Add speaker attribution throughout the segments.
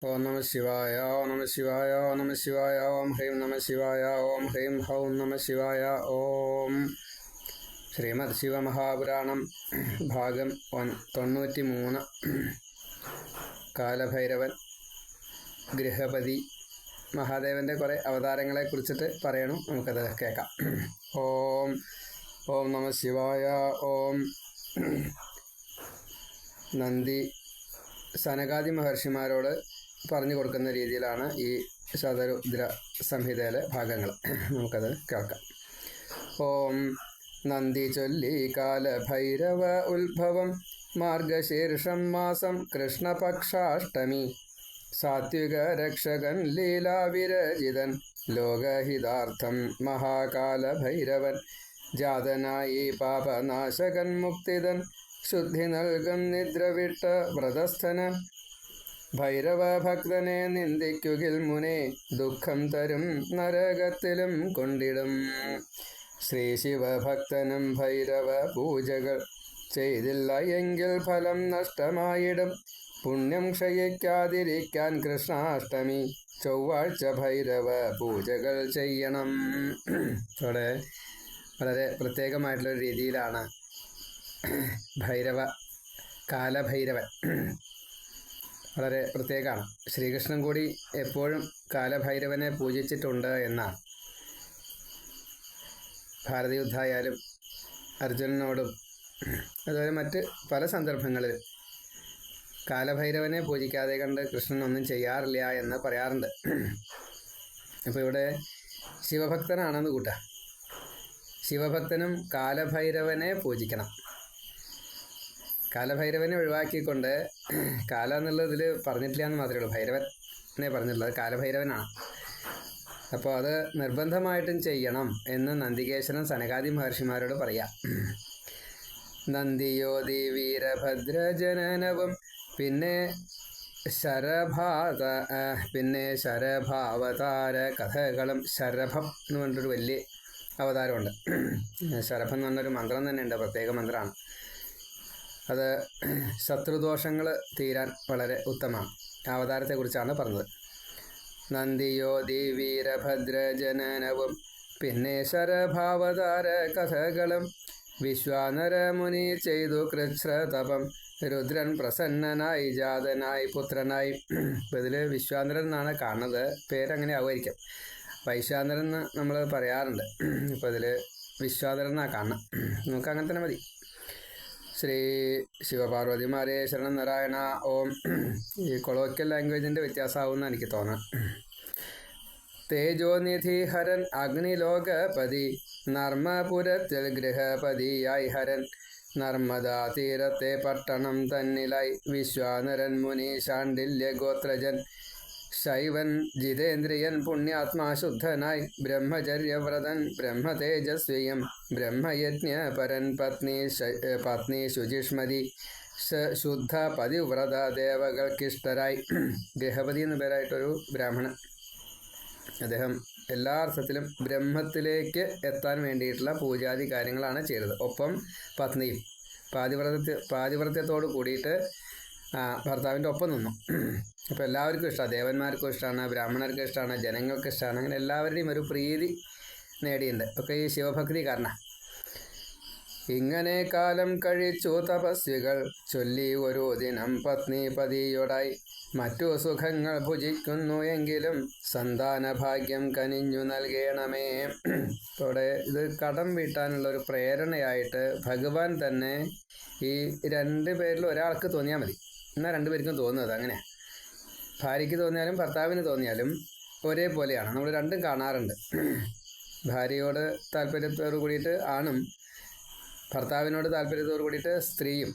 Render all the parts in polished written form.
Speaker 1: ഓം നമ ശിവായ ഓം നമ ശിവായ ഓം നമ ശിവായ ഓം ഹ്രീം നമ ശിവായ ഓം ഹ്രീം ഹൗം നമ ശിവായ ഓം. ശ്രീമദ് ശിവമഹാപുരാണം ഭാഗം 93. കാലഭൈരവൻ. ഗൃഹപതി. മഹാദേവൻ്റെ കുറേ അവതാരങ്ങളെ കുറിച്ചിട്ട് പറയണം, നമുക്കത് കേൾക്കാം. ഓം ഓം നമ ശിവായ ഓം. നന്ദി സനകാദി മഹർഷിമാരോട് പറഞ്ഞു കൊടുക്കുന്ന രീതിയിലാണ് ഈ ശതരുദ്ര സംഹിതയിലെ ഭാഗങ്ങൾ. നമുക്കത് കേൾക്കാം. ഓം. നന്ദി ചൊല്ലി കാലഭൈരവ ഉത്ഭവം മാർഗശീർഷം മാസം കൃഷ്ണപക്ഷാഷ്ടമി. സാത്വിക രക്ഷകൻ ലീലാവിരചിതൻ ലോകഹിതാർത്ഥം മഹാകാലഭൈരവൻ. ജാതനായി പാപനാശകൻ മുക്തിതൻ ശുദ്ധി നൽകും നിദ്രവിട്ട വ്രതസ്ഥനൻ. ഭൈരവ ഭക്തനെ നിന്ദിക്കുകിൽ മുനെ ദുഃഖം തരും നരകത്തിലും കൊണ്ടിടും. ശ്രീ ശിവഭക്തനും ഭൈരവ പൂജകൾ ചെയ്തില്ല എങ്കിൽ ഫലം നഷ്ടമായിടും. പുണ്യം ക്ഷയിക്കാതിരിക്കാൻ കൃഷ്ണാഷ്ടമി ചൊവ്വാഴ്ച ഭൈരവ പൂജകൾ ചെയ്യണം. ഇവിടെ വളരെ പ്രത്യേകമായിട്ടുള്ളൊരു രീതിയിലാണ് കാലഭൈരവൻ വളരെ പ്രത്യേകമാണ്. ശ്രീകൃഷ്ണൻ കൂടി എപ്പോഴും കാലഭൈരവനെ പൂജിച്ചിട്ടുണ്ട് എന്നാണ്. ഭാരതയുദ്ധമായാലും അർജുനനോടും അതുപോലെ മറ്റ് പല സന്ദർഭങ്ങളിലും കാലഭൈരവനെ പൂജിക്കാതെ കണ്ട് കൃഷ്ണൻ ഒന്നും ചെയ്യാറില്ല എന്ന് പറയാറുണ്ട്. അപ്പോൾ ഇവിടെ ശിവഭക്തനാണെന്ന് കൂട്ടാം. ശിവഭക്തനും കാലഭൈരവനെ പൂജിക്കണം. കാലഭൈരവനെ ഒഴിവാക്കിക്കൊണ്ട് കാല എന്നുള്ളതിൽ പറഞ്ഞിട്ടില്ല എന്ന് മാത്രമേ ഉള്ളൂ. ഭൈരവനെ പറഞ്ഞിട്ടുള്ളത് കാലഭൈരവനാണ്. അപ്പോൾ അത് നിർബന്ധമായിട്ടും ചെയ്യണം എന്ന് നന്ദികേശ്വരൻ സനകാദി മഹർഷിമാരോട് പറയാം. നന്ദിയോതി വീരഭദ്രജനനവും പിന്നെ ശരഭാവതാര കഥകളും. ശരഭം എന്ന് പറഞ്ഞൊരു വലിയ അവതാരമുണ്ട്. ശരഭം എന്ന് പറഞ്ഞൊരു മന്ത്രം തന്നെയുണ്ട്, പ്രത്യേക മന്ത്രമാണ്. അത് ശത്രുദോഷങ്ങൾ തീരാൻ വളരെ ഉത്തമമാണ്. അവതാരത്തെക്കുറിച്ചാണ് പറഞ്ഞത്. നന്ദിയോതി വീരഭദ്രജനനവും പിന്നെ ശരഭാവതാര കഥകളും. വിശ്വാനര മുനി ചെയ്തു കൃച്ഛ്രതപം രുദ്രൻ പ്രസന്നനായി ജാതനായി പുത്രനായി. ഇപ്പം ഇതിൽ വിശ്വാനരൻ എന്നാണ് കാണുന്നത്, പേരങ്ങനെ ആവുമായിരിക്കും. വൈശ്വാനരൻ എന്ന് നമ്മൾ പറയാറുണ്ട്. ഇപ്പോൾ ഇതിൽ വിശ്വാനരൻ എന്നാണ് കാണുന്നത്. നമുക്ക് അങ്ങനെ തന്നെ മതി. ശ്രീ ശിവപാർവതിമാരെ ശരണം നാരായണ ഓം. ഈ കൊളോക്കിയൽ ലാംഗ്വേജിൻ്റെ വ്യത്യാസമാവുമെന്ന് എനിക്ക് തോന്നാം. തേജോനിധി ഹരൻ അഗ്നിലോകപതി നർമ്മപുരത്തിൽ ഗൃഹപതിയായി ഹരൻ. നർമ്മദാ തീരത്തെ പട്ടണം തന്നിലായി വിശ്വാനരൻ മുനി ശാണ്ഡില്യ ഗോത്രജൻ. ശൈവൻ ജിതേന്ദ്രിയൻ പുണ്യാത്മാശുദ്ധനായി ബ്രഹ്മചര്യവ്രതൻ ബ്രഹ്മതേജസ്വിയം ബ്രഹ്മയജ്ഞപരൻ പത്നി ശുചിഷ്മതി ശുദ്ധ പതിവ്രത ദേവകൾക്കിഷ്ടരായി. ഗൃഹപതി എന്ന പേരായിട്ടൊരു ബ്രാഹ്മണൻ. അദ്ദേഹം എല്ലാ അർത്ഥത്തിലും ബ്രഹ്മത്തിലേക്ക് എത്താൻ വേണ്ടിയിട്ടുള്ള പൂജാതി കാര്യങ്ങളാണ് ചെയ്തത്. ഒപ്പം പത്നിയും പാതിവ്രത്യത്തോട് കൂടിയിട്ട് ഭർത്താവിൻ്റെ ഒപ്പം നിന്നു. അപ്പോൾ എല്ലാവർക്കും ഇഷ്ടമാണ്, ദേവന്മാർക്കും ഇഷ്ടമാണ്, ബ്രാഹ്മണർക്കും ഇഷ്ടമാണ്, ജനങ്ങൾക്ക് ഇഷ്ടമാണ്. അങ്ങനെ എല്ലാവരുടെയും ഒരു പ്രീതി നേടിയിട്ടുണ്ട്. ഒക്കെ ഈ ശിവഭക്തി കാരണം. ഇങ്ങനെ കാലം കഴിച്ചു തപസ്വികൾ ചൊല്ലി ഒരു ദിനം പത്നി പതിയോടായി. മറ്റു സുഖങ്ങൾ ഭുജിക്കുന്നു എങ്കിലും സന്താന ഭാഗ്യം കനിഞ്ഞു നൽകണമേ. ഇവിടെ ഇത് കടം വീട്ടാനുള്ളൊരു പ്രേരണയായിട്ട് ഭഗവാൻ തന്നെ ഈ 2 പേരിൽ ഒരാൾക്ക് തോന്നിയാൽ മതി. എന്നാൽ 2 പേർക്കും തോന്നുന്നത് അങ്ങനെ. ഭാര്യയ്ക്ക് തോന്നിയാലും ഭർത്താവിന് തോന്നിയാലും ഒരേപോലെയാണ്. നമ്മൾ രണ്ടും കാണാറുണ്ട്. ഭാര്യയോട് താല്പര്യത്തോടു കൂടിയിട്ട് ആണും ഭർത്താവിനോട് താല്പര്യത്തോടു കൂടിയിട്ട് സ്ത്രീയും,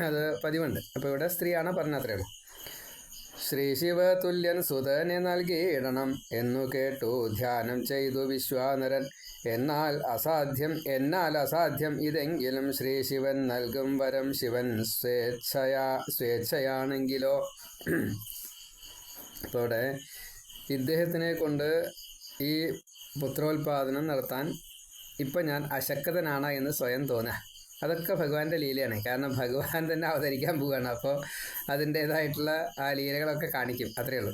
Speaker 1: അത് പതിവുണ്ട്. അപ്പോൾ ഇവിടെ സ്ത്രീയാണ് പറഞ്ഞത്രേ ഉള്ളൂ. ശ്രീ ശിവതുല്യൻ സുതനെ നൽകിയിടണം എന്നു കേട്ടു ധ്യാനം ചെയ്തു വിശ്വാനരൻ. എന്നാൽ അസാധ്യം ഇതെങ്കിലും ശ്രീ ശിവൻ നൽകും വരം ശിവൻ സ്വേച്ഛയാണെങ്കിലോ. അപ്പോൾ ഇവിടെ ഇദ്ദേഹത്തിനെ കൊണ്ട് ഈ പുത്രോത്പാദനം നടത്താൻ ഇപ്പം ഞാൻ അശക്തനാണ് എന്ന് സ്വയം തോന്നുക. അതൊക്കെ ഭഗവാന്റെ ലീലയാണ്. കാരണം ഭഗവാൻ തന്നെ അവതരിക്കാൻ പോവുകയാണ്. അപ്പോൾ അതിൻ്റേതായിട്ടുള്ള ആ ലീലകളൊക്കെ കാണിക്കും, അത്രയേ ഉള്ളൂ.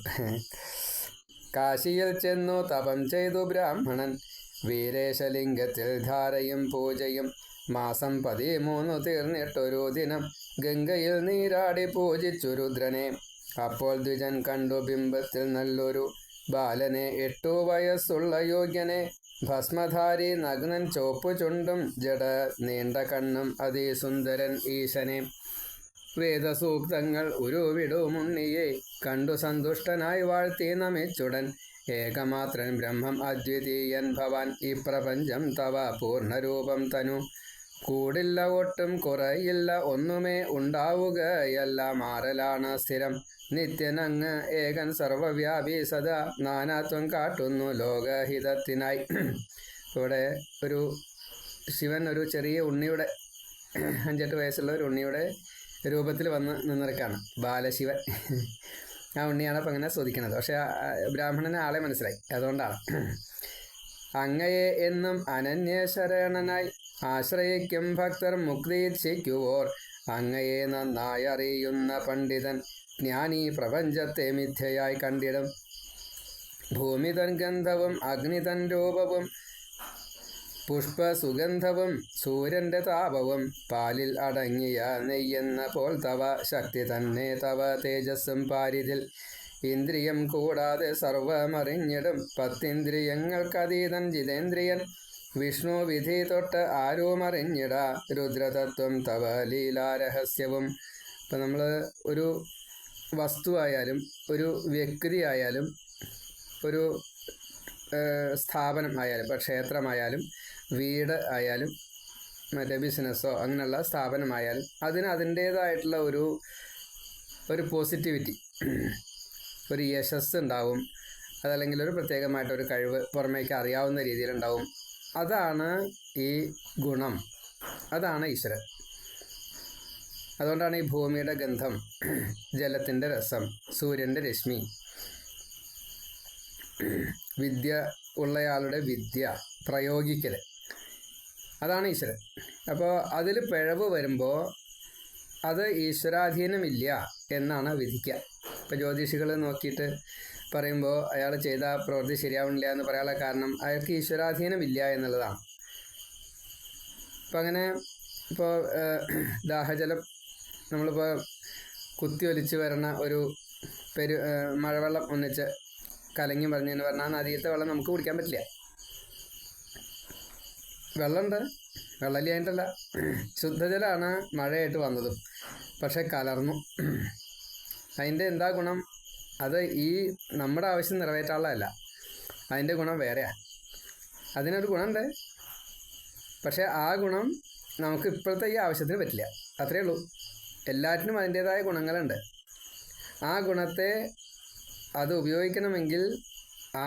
Speaker 1: കാശിയിൽ ചെന്നു തപം ചെയ്തു ബ്രാഹ്മണൻ, വീരേശലിംഗത്തിൽ ധാരയും പൂജയും. മാസം 13 തീർന്നിട്ടൊരു ദിനം, ഗംഗയിൽ നീരാടി പൂജിച്ചു രുദ്രനെ. അപ്പോൾ ദ്വിജൻ കണ്ടു ബിംബത്തിൽ നല്ലൊരു ബാലനെ, 8 വയസ്സുള്ള യോഗ്യനെ. ഭസ്മധാരി നഗ്നൻ, ചോപ്പു ചുണ്ടും ജട നീണ്ട കണ്ണും, അതിസുന്ദരൻ ഈശനെ. വേദസൂക്തങ്ങൾ ഉരുവിടുമുണ്ണിയെ കണ്ടു സന്തുഷ്ടനായി വാഴ്ത്തി നമിച്ചുടൻ. ഏകമാത്രൻ ബ്രഹ്മം അദ്വിതീയൻ ഭവാൻ, ഈ പ്രപഞ്ചം തവ പൂർണ്ണരൂപം തനു. കൂടില്ല ഒട്ടും കുറയില്ല ഒന്നുമേ ഉണ്ടാവുകയല്ല, മാറലാണ് സ്ഥിരം. നിത്യനങ്ങ് ഏകൻ സർവവ്യാപി സദാ, നാനാത്വം കാട്ടുന്നു ലോകഹിതത്തിനായി. ഇവിടെ ഒരു ശിവൻ ഒരു ചെറിയ ഉണ്ണിയുടെ 5-8 വയസ്സുള്ള ഒരു ഉണ്ണിയുടെ രൂപത്തിൽ വന്ന് നിന്നിറക്കാണ് ബാലശിവൻ. ആ ഉണ്ണിയാണ് അപ്പം അങ്ങനെ സ്തുതിക്കുന്നത്. പക്ഷെ ബ്രാഹ്മണന് ആളെ മനസ്സിലായി, അതുകൊണ്ടാണ്. അങ്ങയെ എന്നും അനന്യശരണനായി ആശ്രയിക്കും ഭക്തർ മുക്തിയിച്ഛിക്കുവോർ. അങ്ങയെ നന്നായി അറിയുന്ന പണ്ഡിതൻ ജ്ഞാനി പ്രപഞ്ചത്തെ മിഥ്യയായി കണ്ടിടും. ഭൂമി തൻ ഗന്ധവും അഗ്നി തൻ രൂപവും പുഷ്പസുഗന്ധവും സൂര്യന്റെ താപവും പാലിൽ അടങ്ങിയ നെയ്യെന്ന പോൽ തവ ശക്തി തന്നെ തവ തേജസ്സും പാരിതിൽ. ഇന്ദ്രിയം കൂടാതെ സർവമറിഞ്ഞിടും 10 ഇന്ദ്രിയങ്ങൾക്കതീതൻ ജിതേന്ദ്രിയൻ. വിഷ്ണു വിധി തൊട്ട് ആരും അറിഞ്ഞിടാ രുദ്രതത്വം തവ ലീലാരഹസ്യവും. ഇപ്പം നമ്മൾ ഒരു വസ്തുവായാലും ഒരു വ്യക്തി ആയാലും ഒരു സ്ഥാപനം ആയാലും, ഇപ്പോൾ ക്ഷേത്രമായാലും വീട് ആയാലും മറ്റേ ബിസിനസ്സോ അങ്ങനെയുള്ള സ്ഥാപനമായാലും അതിന് അതിൻ്റേതായിട്ടുള്ള ഒരു പോസിറ്റിവിറ്റി, ഒരു യശസ് ഉണ്ടാവും. അതല്ലെങ്കിൽ ഒരു പ്രത്യേകമായിട്ടൊരു കഴിവ് പുറമേക്ക് അറിയാവുന്ന രീതിയിലുണ്ടാവും. അതാണ് ഈ ഗുണം, അതാണ് ഈശ്വരൻ. അതുകൊണ്ടാണ് ഈ ഭൂമിയുടെ ഗന്ധം, ജലത്തിൻ്റെ രസം, സൂര്യൻ്റെ രശ്മി, വിദ്യ ഉള്ളയാളുടെ വിദ്യ പ്രയോഗിക്കൽ, അതാണ് ഈശ്വരൻ. അപ്പോൾ അതിൽ പിഴവ് വരുമ്പോൾ അത് ഈശ്വരാധീനമില്ല എന്നാണ് വിധിക്കുക. ഇപ്പോൾ ജ്യോതിഷികൾ നോക്കിയിട്ട് പറയുമ്പോൾ അയാൾ ചെയ്ത പ്രവൃത്തി ശരിയാവണില്ല എന്ന് പറയാനുള്ള കാരണം അയാൾക്ക് ഈശ്വരാധീനമില്ല എന്നുള്ളതാണ്. അപ്പം അങ്ങനെ ഇപ്പോൾ ദാഹജലം നമ്മളിപ്പോൾ കുത്തിയൊലിച്ച് വരണ ഒരു മഴവെള്ളം ഒന്നിച്ച് കലങ്ങി പറഞ്ഞെന്ന് പറഞ്ഞാൽ നദിയിലത്തെ വെള്ളം നമുക്ക് കുടിക്കാൻ പറ്റില്ല. വെള്ളമുണ്ട്, വെള്ളമില്ലായിട്ടല്ല, ശുദ്ധജലമാണ് മഴയായിട്ട് വന്നതും, പക്ഷെ കലർന്നു. അതിൻ്റെ എന്താ ഗുണം? അത് ഈ നമ്മുടെ ആവശ്യം നിറവേറ്റാനുള്ളതല്ല, അതിൻ്റെ ഗുണം വേറെയാണ്. അതിനൊരു ഗുണമുണ്ട്, പക്ഷെ ആ ഗുണം നമുക്ക് ഇപ്പോഴത്തെ ഈ ആവശ്യത്തിന് പറ്റില്ല, അത്രയേ ഉള്ളൂ. എല്ലാറ്റിനും അതിൻ്റേതായ ഗുണങ്ങളുണ്ട്. ആ ഗുണത്തെ അത് ഉപയോഗിക്കണമെങ്കിൽ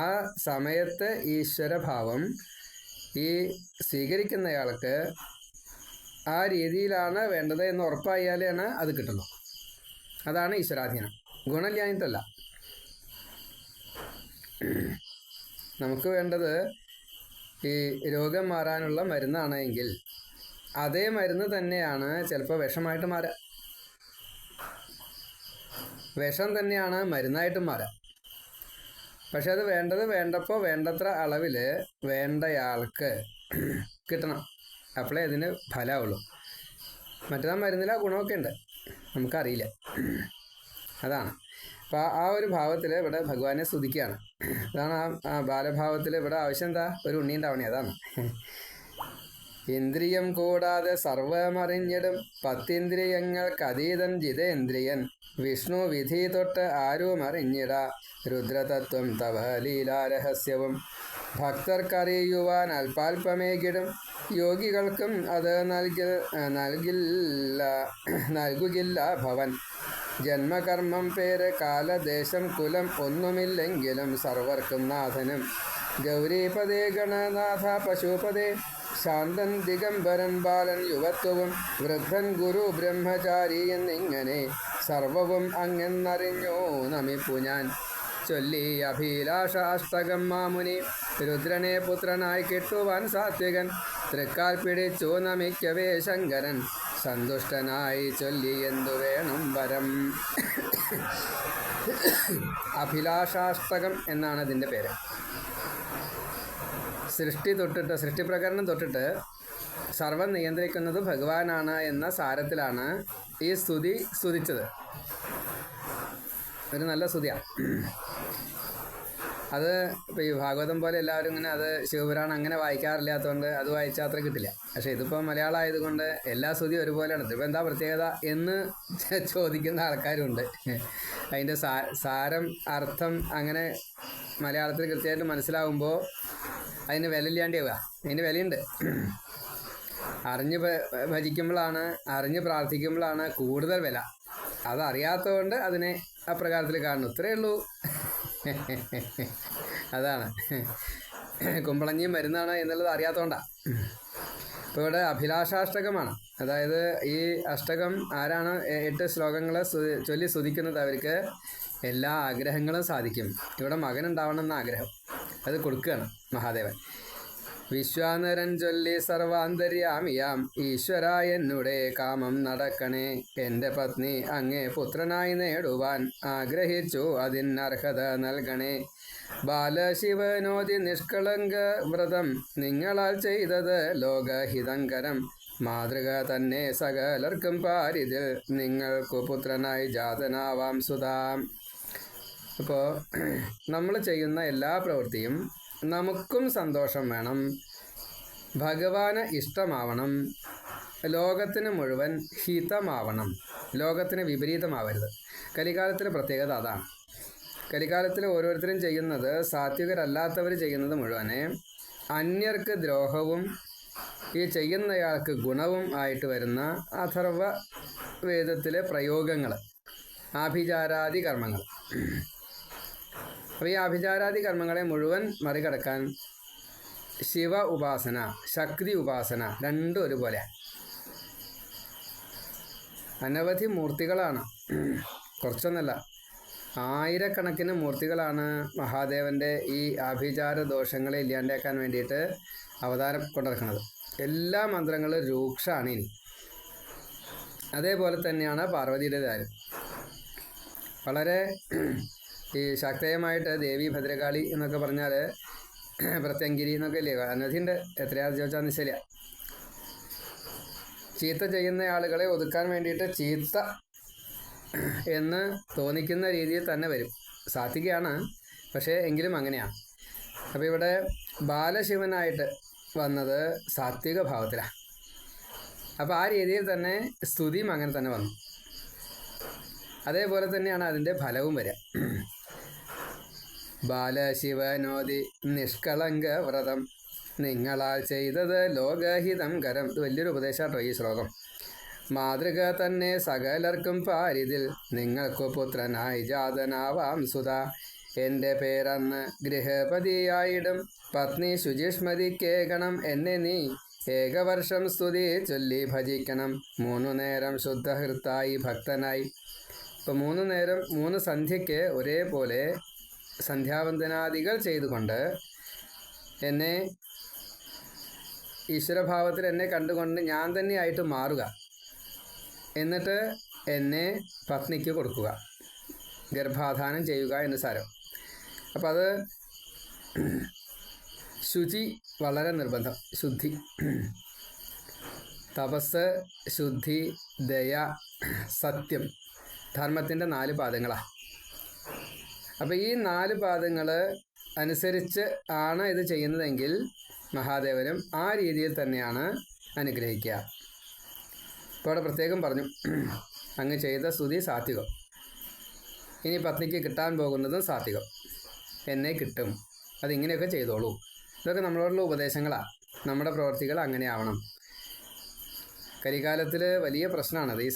Speaker 1: ആ സമയത്ത് ഈശ്വരഭാവം ഈ സ്വീകരിക്കുന്നയാൾക്ക് ആ രീതിയിലാണ് വേണ്ടത് എന്ന് ഉറപ്പായാലാണ് അത് കിട്ടുള്ളൂ. അതാണ് ഈശ്വരാധീനം, ഗുണമില്ലാഞ്ഞിട്ടല്ല. നമുക്ക് വേണ്ടത് ഈ രോഗം മാറാനുള്ള മരുന്നാണെങ്കിൽ അതേ മരുന്ന് തന്നെയാണ് ചിലപ്പോൾ വിഷമായിട്ട് മാറുക, വിഷം തന്നെയാണ് മരുന്നായിട്ടും മാറാം. പക്ഷെ അത് വേണ്ടത് വേണ്ടപ്പോൾ വേണ്ടത്ര അളവിൽ വേണ്ടയാൾക്ക് കിട്ടണം, അപ്പോഴേ അതിന് ഫലമുള്ളൂ. മറ്റേതാ മരുന്നിൽ ആ ഗുണമൊക്കെ ഉണ്ട്, നമുക്കറിയില്ല. അതാണ്. അപ്പോൾ ആ ഒരു ഭാവത്തിൽ ഇവിടെ ഭഗവാനെ സ്തുതിക്കുകയാണ്. അതാണ് ആ ബാലഭാവത്തിൽ ഇവിടെ ആവശ്യം എന്താ? ഒരു ഉണ്ണി ഉണ്ടാവണേ, അതാണ്. ഇന്ദ്രിയം കൂടാതെ സർവമറിഞ്ഞിടും 10 ഇന്ദ്രിയങ്ങൾക്കതീതൻ ജിതേന്ദ്രിയൻ. വിഷ്ണു വിധി തൊട്ട് ആരും അറിഞ്ഞിടാ രുദ്രതത്വം തവ ലീലാരഹസ്യവും. ഭക്തർക്കറിയുവാൻ അല്പാൽപമേകിടും യോഗികൾക്കും അത് നൽകുകില്ല ഭവൻ. ജന്മകർമ്മം പേര് കാലദേശം കുലം ഒന്നുമില്ലെങ്കിലും സർവർക്കും നാഥനും. ഗൗരീപദേ ഗണനാഥ പശുപദേ ശാന്തൻ ദിഗംബരൻ ബാലൻ യുവത്വവും വൃദ്ധൻ ഗുരു ബ്രഹ്മചാരി എന്നിങ്ങനെ സർവവും അങ്ങെന്നറിഞ്ഞോ നമിപ്പു ഞാൻ. ചൊല്ലി അഭിലാഷാഷ്ടകം മാമുനി രുദ്രനെ പുത്രനായി കിട്ടുവാൻ സാത്വികൻ തൃക്കാൽ പിടിച്ചു നമിക്കവേ ശങ്കരൻ സന്തുഷ്ടനായി ചൊല്ലി എന്തു വേണം വരം. അഭിലാഷാഷ്ടകം എന്നാണ് അതിൻ്റെ പേര്. സൃഷ്ടിപ്രകരണം തൊട്ടിട്ട് സർവം നിയന്ത്രിക്കുന്നത് ഭഗവാനാണ് എന്ന സാരത്തിലാണ് ഈ സ്തുതിച്ചത്. ഒരു നല്ല സ്തുതിയാണ് അത്. ഇപ്പോൾ ഈ ഭാഗവതം പോലെ എല്ലാവരും ഇങ്ങനെ അത് ശിവപുരാണം അങ്ങനെ വായിക്കാറില്ലാത്തതുകൊണ്ട് അത് വായിച്ചാൽ അത്ര കിട്ടില്ല. പക്ഷേ ഇതിപ്പോൾ മലയാളം ആയതുകൊണ്ട് എല്ലാ സ്തുതി ഒരുപോലെയാണ്. ഇതിപ്പോൾ എന്താ പ്രത്യേകത എന്ന് ചോദിക്കുന്ന ആൾക്കാരുണ്ട്. അതിൻ്റെ സാരം അർത്ഥം അങ്ങനെ മലയാളത്തിൽ കൃത്യമായിട്ട് മനസ്സിലാവുമ്പോൾ അതിന് വിലയില്ലാണ്ടാവുക. അതിന് വിലയുണ്ട്. അറിഞ്ഞ് ഭജിക്കുമ്പോഴാണ്, അറിഞ്ഞ് പ്രാർത്ഥിക്കുമ്പോഴാണ് കൂടുതൽ വില. അതറിയാത്തതുകൊണ്ട് അതിനെ അപ്രകാരത്തിൽ കാണുന്നു. ഇത്രയേ ഉള്ളൂ. അതാണ് കുമ്പളഞ്ഞിയും മരുന്നാണ് എന്നുള്ളത് അറിയാത്തതുകൊണ്ടാണ്. ഇപ്പോൾ ഇവിടെ അഭിലാഷാഷ്ടകമാണ്. അതായത് ഈ അഷ്ടകം ആരാണ് 8 ശ്ലോകങ്ങൾ ചൊല്ലി സ്തുതിക്കുന്നത് അവർക്ക് എല്ലാ ആഗ്രഹങ്ങളും സാധിക്കും. ഇവിടെ മകനുണ്ടാവണമെന്ന ആഗ്രഹം അത് കൊടുക്കുകയാണ് മഹാദേവൻ. വിശ്വാനരൻ ചൊല്ലി സർവാന്തര്യാമിയാം ഈശ്വര എന്നുടെ കാമം നടക്കണേ. എൻ്റെ പത്നി അങ്ങേ പുത്രനായി നേടുവാൻ ആഗ്രഹിച്ചു അതിനർഹത നൽകണേ. ബാലശിവനോതി നിഷ്കളങ്ക വ്രതം നിങ്ങളാൽ ചെയ്തത് ലോകഹിതങ്കരം. മാതൃക തന്നെ സകലർക്കും പാരിതിൽ നിങ്ങൾക്കു പുത്രനായി ജാതനാവാം സുതാം. അപ്പോൾ നമ്മൾ ചെയ്യുന്ന എല്ലാ പ്രവൃത്തിയും നമുക്കും സന്തോഷം വേണം, ഭഗവാന് ഇഷ്ടമാവണം, ലോകത്തിന് മുഴുവൻ ഹിതമാവണം, ലോകത്തിന് വിപരീതമാവരുത്. കലികാലത്തിലെ പ്രത്യേകത അതാണ്. കലികാലത്തിൽ ഓരോരുത്തരും ചെയ്യുന്നത്, സാത്വികരല്ലാത്തവർ ചെയ്യുന്നത് മുഴുവനെ അന്യർക്ക് ദ്രോഹവും ഈ ചെയ്യുന്നയാൾക്ക് ഗുണവും ആയിട്ട് വരുന്ന അഥർവ വേദത്തിലെ പ്രയോഗങ്ങൾ, ആഭിചാരാദി കർമ്മങ്ങൾ. അപ്പോൾ ഈ ആഭിചാരാദി കർമ്മങ്ങളെ മുഴുവൻ മറികടക്കാൻ ശിവ ഉപാസന, ശക്തി ഉപാസന രണ്ടും ഒരുപോലെ. അനവധി മൂർത്തികളാണ്, കുറച്ചൊന്നല്ല, ആയിരക്കണക്കിന് മൂർത്തികളാണ് മഹാദേവൻ്റെ ഈ ആഭിചാര ദോഷങ്ങളെ ഇല്ലാണ്ടാക്കാൻ വേണ്ടിയിട്ട് അവതാരം കൊണ്ടിറക്കുന്നത്. എല്ലാ മന്ത്രങ്ങളും രൂക്ഷമാണ് ഇനി. അതേപോലെ തന്നെയാണ് പാർവതിയുടേതായാലും. വളരെ ഈ ശക്തമായിട്ട് ദേവി ഭദ്രകാളി എന്നൊക്കെ പറഞ്ഞാൽ പ്രത്യങ്കിരി എന്നൊക്കെ ഇല്ലേ, അനധിയുണ്ട്. എത്രയാണെന്ന് ചോദിച്ചാൽ നിശ്ചല. ചീത്ത ചെയ്യുന്ന ആളുകളെ ഒതുക്കാൻ വേണ്ടിയിട്ട് ചീത്ത എന്ന് തോന്നിക്കുന്ന രീതിയിൽ തന്നെ വരും. സാത്വികയാണ്, പക്ഷേ എങ്കിലും അങ്ങനെയാണ്. അപ്പോൾ ഇവിടെ ബാലശിവനായിട്ട് വന്നത് സാത്വിക ഭാവത്തിലാണ്. അപ്പോൾ ആ രീതിയിൽ തന്നെ സ്തുതിയും അങ്ങനെ തന്നെ വന്നു. അതേപോലെ തന്നെയാണ് അതിൻ്റെ ഫലവും വരിക. ബാലശിവനോതി നിഷ്കളങ്ക വ്രതം നിങ്ങളാൽ ചെയ്തത് ലോകഹിതം കരം. ഇത് വലിയൊരു ഉപദേശാട്ടോ ഈ ശ്ലോകം. മാതൃക തന്നെ സകലർക്കും പാരിതിൽ നിങ്ങൾക്കു പുത്രനായി ജാതനാവാം സുത. എൻ്റെ പേരന്ന് ഗൃഹപതിയായിടും പത്നി ശുചിഷ്മതിക്കേകണം എന്നെ നീ ഏകവർഷം സ്തുതി ചൊല്ലി ഭജിക്കണം. 3 നേരം ശുദ്ധഹൃത്തായി ഭക്തനായി. ഇപ്പോൾ 3 നേരം 3 സന്ധ്യയ്ക്ക് ഒരേപോലെ സന്ധ്യാവന്ദനാദികൾ ചെയ്തുകൊണ്ട് എന്നെ ഈശ്വരഭാവത്തിൽ എന്നെ കണ്ടുകൊണ്ട് ഞാൻ തന്നെയായിട്ട് മാറുക. എന്നിട്ട് എന്നെ പത്നിക്ക് കൊടുക്കുക, ഗർഭാധാനം ചെയ്യുക എന്ന് സാരം. അപ്പം അത് ശുചി വളരെ നിർബന്ധം. ശുദ്ധി, തപസ്, ശുദ്ധി, ദയ, സത്യം, ധർമ്മത്തിൻ്റെ 4 പാദങ്ങളാണ്. അപ്പോൾ ഈ 4 പാദങ്ങൾ അനുസരിച്ച് ആണ് ഇത് ചെയ്യുന്നതെങ്കിൽ മഹാദേവനും ആ രീതിയിൽ തന്നെയാണ് അനുഗ്രഹിക്കുക. ഇപ്പോൾ അവിടെ പ്രത്യേകം പറഞ്ഞു, അങ്ങ് ചെയ്ത സ്തുതി സാത്വികം, ഇനി പത്നിക്ക് കിട്ടാൻ പോകുന്നതും സാത്വികം, എന്നെ കിട്ടും, അതിങ്ങനെയൊക്കെ ചെയ്തോളൂ. ഇതൊക്കെ നമ്മളോടുള്ള ഉപദേശങ്ങളാണ്. നമ്മുടെ പ്രവർത്തികൾ അങ്ങനെ ആവണം. കലികാലത്തിൽ വലിയ പ്രശ്നമാണത്. ഈ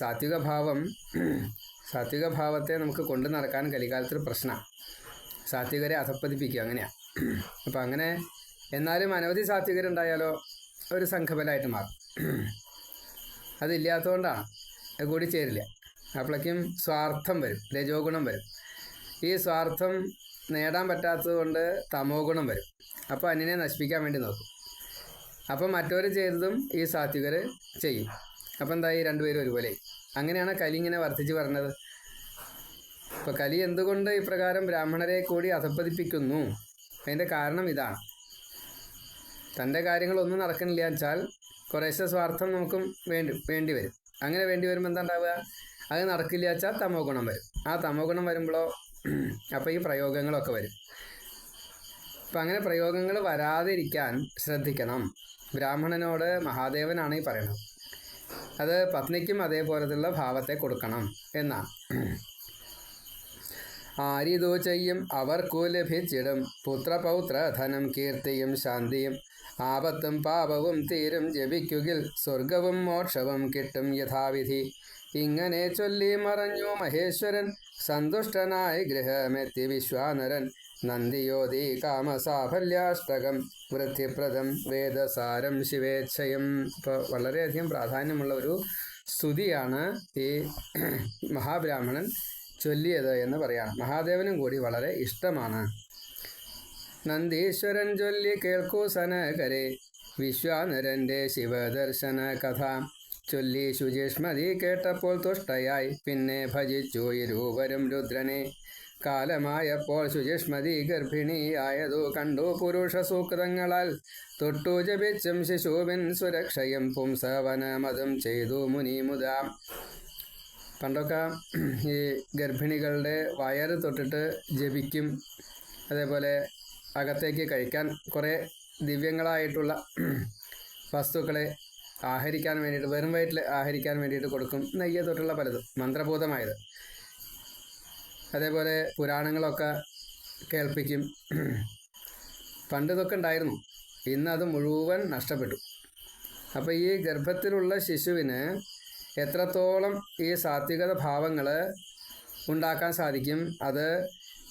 Speaker 1: സാത്വിക ഭാവത്തെ നമുക്ക് കൊണ്ടു നടക്കാൻ കലികാലത്തിൽ പ്രശ്നമാണ്. സാത്വികരെ അധപ്പതിപ്പിക്കുക, അങ്ങനെയാണ്. അപ്പം അങ്ങനെ എന്നാലും അനവധി സാത്വികരുണ്ടായാലോ ഒരു സംഘബലമായിട്ട് മാറും. അതില്ലാത്തതുകൊണ്ടാണ്, കൂടി ചേരില്ല. അപ്പോഴേക്കും സ്വാർത്ഥം വരും, രജോ ഗുണം വരും. ഈ സ്വാർത്ഥം നേടാൻ പറ്റാത്തത് കൊണ്ട് തമോ ഗുണം വരും. അപ്പോൾ അന്യനെ നശിപ്പിക്കാൻ വേണ്ടി നോക്കും. അപ്പം മറ്റവർ ചെയ്തതും ഈ സാത്വികർ ചെയ്യും. അപ്പം എന്തായി? രണ്ടുപേരും ഒരുപോലെ. അങ്ങനെയാണ് കലി ഇങ്ങനെ വർദ്ധിച്ച് പറഞ്ഞത്. അപ്പോൾ കലി എന്തുകൊണ്ട് ഇപ്രകാരം ബ്രാഹ്മണരെ കൂടി അധപ്പതിപ്പിക്കുന്നു? അതിൻ്റെ കാരണം ഇതാണ്. തൻ്റെ കാര്യങ്ങളൊന്നും നടക്കണില്ല വെച്ചാൽ കുറേശ്ശെ സ്വാർത്ഥം നമുക്കും വേണ്ടി വരും. അങ്ങനെ വേണ്ടി വരുമ്പോൾ എന്താ ഉണ്ടാവുക? അത് നടക്കില്ല വെച്ചാൽ തമോ ഗുണം വരും. ആ തമോ ഗുണം വരുമ്പോഴോ അപ്പോൾ ഈ പ്രയോഗങ്ങളൊക്കെ വരും. അപ്പം അങ്ങനെ പ്രയോഗങ്ങൾ വരാതിരിക്കാൻ ശ്രദ്ധിക്കണം. ബ്രാഹ്മണനോട് മഹാദേവനാണ് ഈ പറയുന്നത്. അത് പത്നിക്കും അതേപോലത്തുള്ള ഭാവത്തെ കൊടുക്കണം എന്നാണ്. ആരിതു ചെയ്യും അവർക്കു ലഭിച്ചിടും പുത്രപൗത്ര ധനം കീർത്തിയും ശാന്തിയും ആപത്തും പാപവും തീരും ജപിക്കുകിൽ സ്വർഗവും മോക്ഷവും കിട്ടും യഥാവിധി. ഇങ്ങനെ ചൊല്ലി മറഞ്ഞു മഹേശ്വരൻ സന്തുഷ്ടനായി ഗൃഹമെത്തി വിശ്വാനരൻ. നന്ദിയോതി കാമസാഫല്യാഷ്ടകം വൃദ്ധിപ്രദം വേദസാരം ശിവേച്ഛയം. ഇപ്പോൾ വളരെയധികം പ്രാധാന്യമുള്ള ഒരു സ്തുതിയാണ് ഈ മഹാബ്രാഹ്മണൻ ചൊല്ലിയത് എന്ന് പറയാണ്. മഹാദേവനും കൂടി വളരെ ഇഷ്ടമാണ്. നന്ദീശ്വരൻ ചൊല്ലി കേൾക്കൂ സനകരെ വിശ്വാനരൻ്റെ ശിവദർശന കഥ. ചൊല്ലി ശുചിഷ്മതി കേട്ടപ്പോൾ തുഷ്ടയായി പിന്നെ ഭജിച്ചു ഇരുവരും രുദ്രനെ. കാലമായപ്പോൾ ശുചിഷ്മതി ഗർഭിണിയായതു കണ്ടു പുരുഷ സൂക്തങ്ങളാൽ. തൊട്ടു ജപിച്ചും ശിശുവിൻ സുരക്ഷയും പുംസവനമതും ചെയ്തു മുനിമുത. പണ്ടൊക്കെ ഈ ഗർഭിണികളുടെ വയറ് തൊട്ടിട്ട് ജപിക്കും. അതേപോലെ അകത്തേക്ക് കഴിക്കാൻ കുറേ ദിവ്യങ്ങളായിട്ടുള്ള വസ്തുക്കളെ ആഹരിക്കാൻ വേണ്ടിയിട്ട്, വെറും വയറ്റിൽ ആഹരിക്കാൻ വേണ്ടിയിട്ട് കൊടുക്കും. നെയ്യ് തൊട്ടുള്ള പലതും മന്ത്രഭൂതമായത്. അതേപോലെ പുരാണങ്ങളൊക്കെ കേൾപ്പിക്കും. പണ്ട് ഇതൊക്കെ ഉണ്ടായിരുന്നു. ഇന്ന് അത് മുഴുവൻ നഷ്ടപ്പെട്ടു. അപ്പോൾ ഈ ഗർഭത്തിലുള്ള ശിശുവിന് എത്രത്തോളം ഈ സാത്വികത ഭാവങ്ങൾ ഉണ്ടാക്കാൻ സാധിക്കും, അത്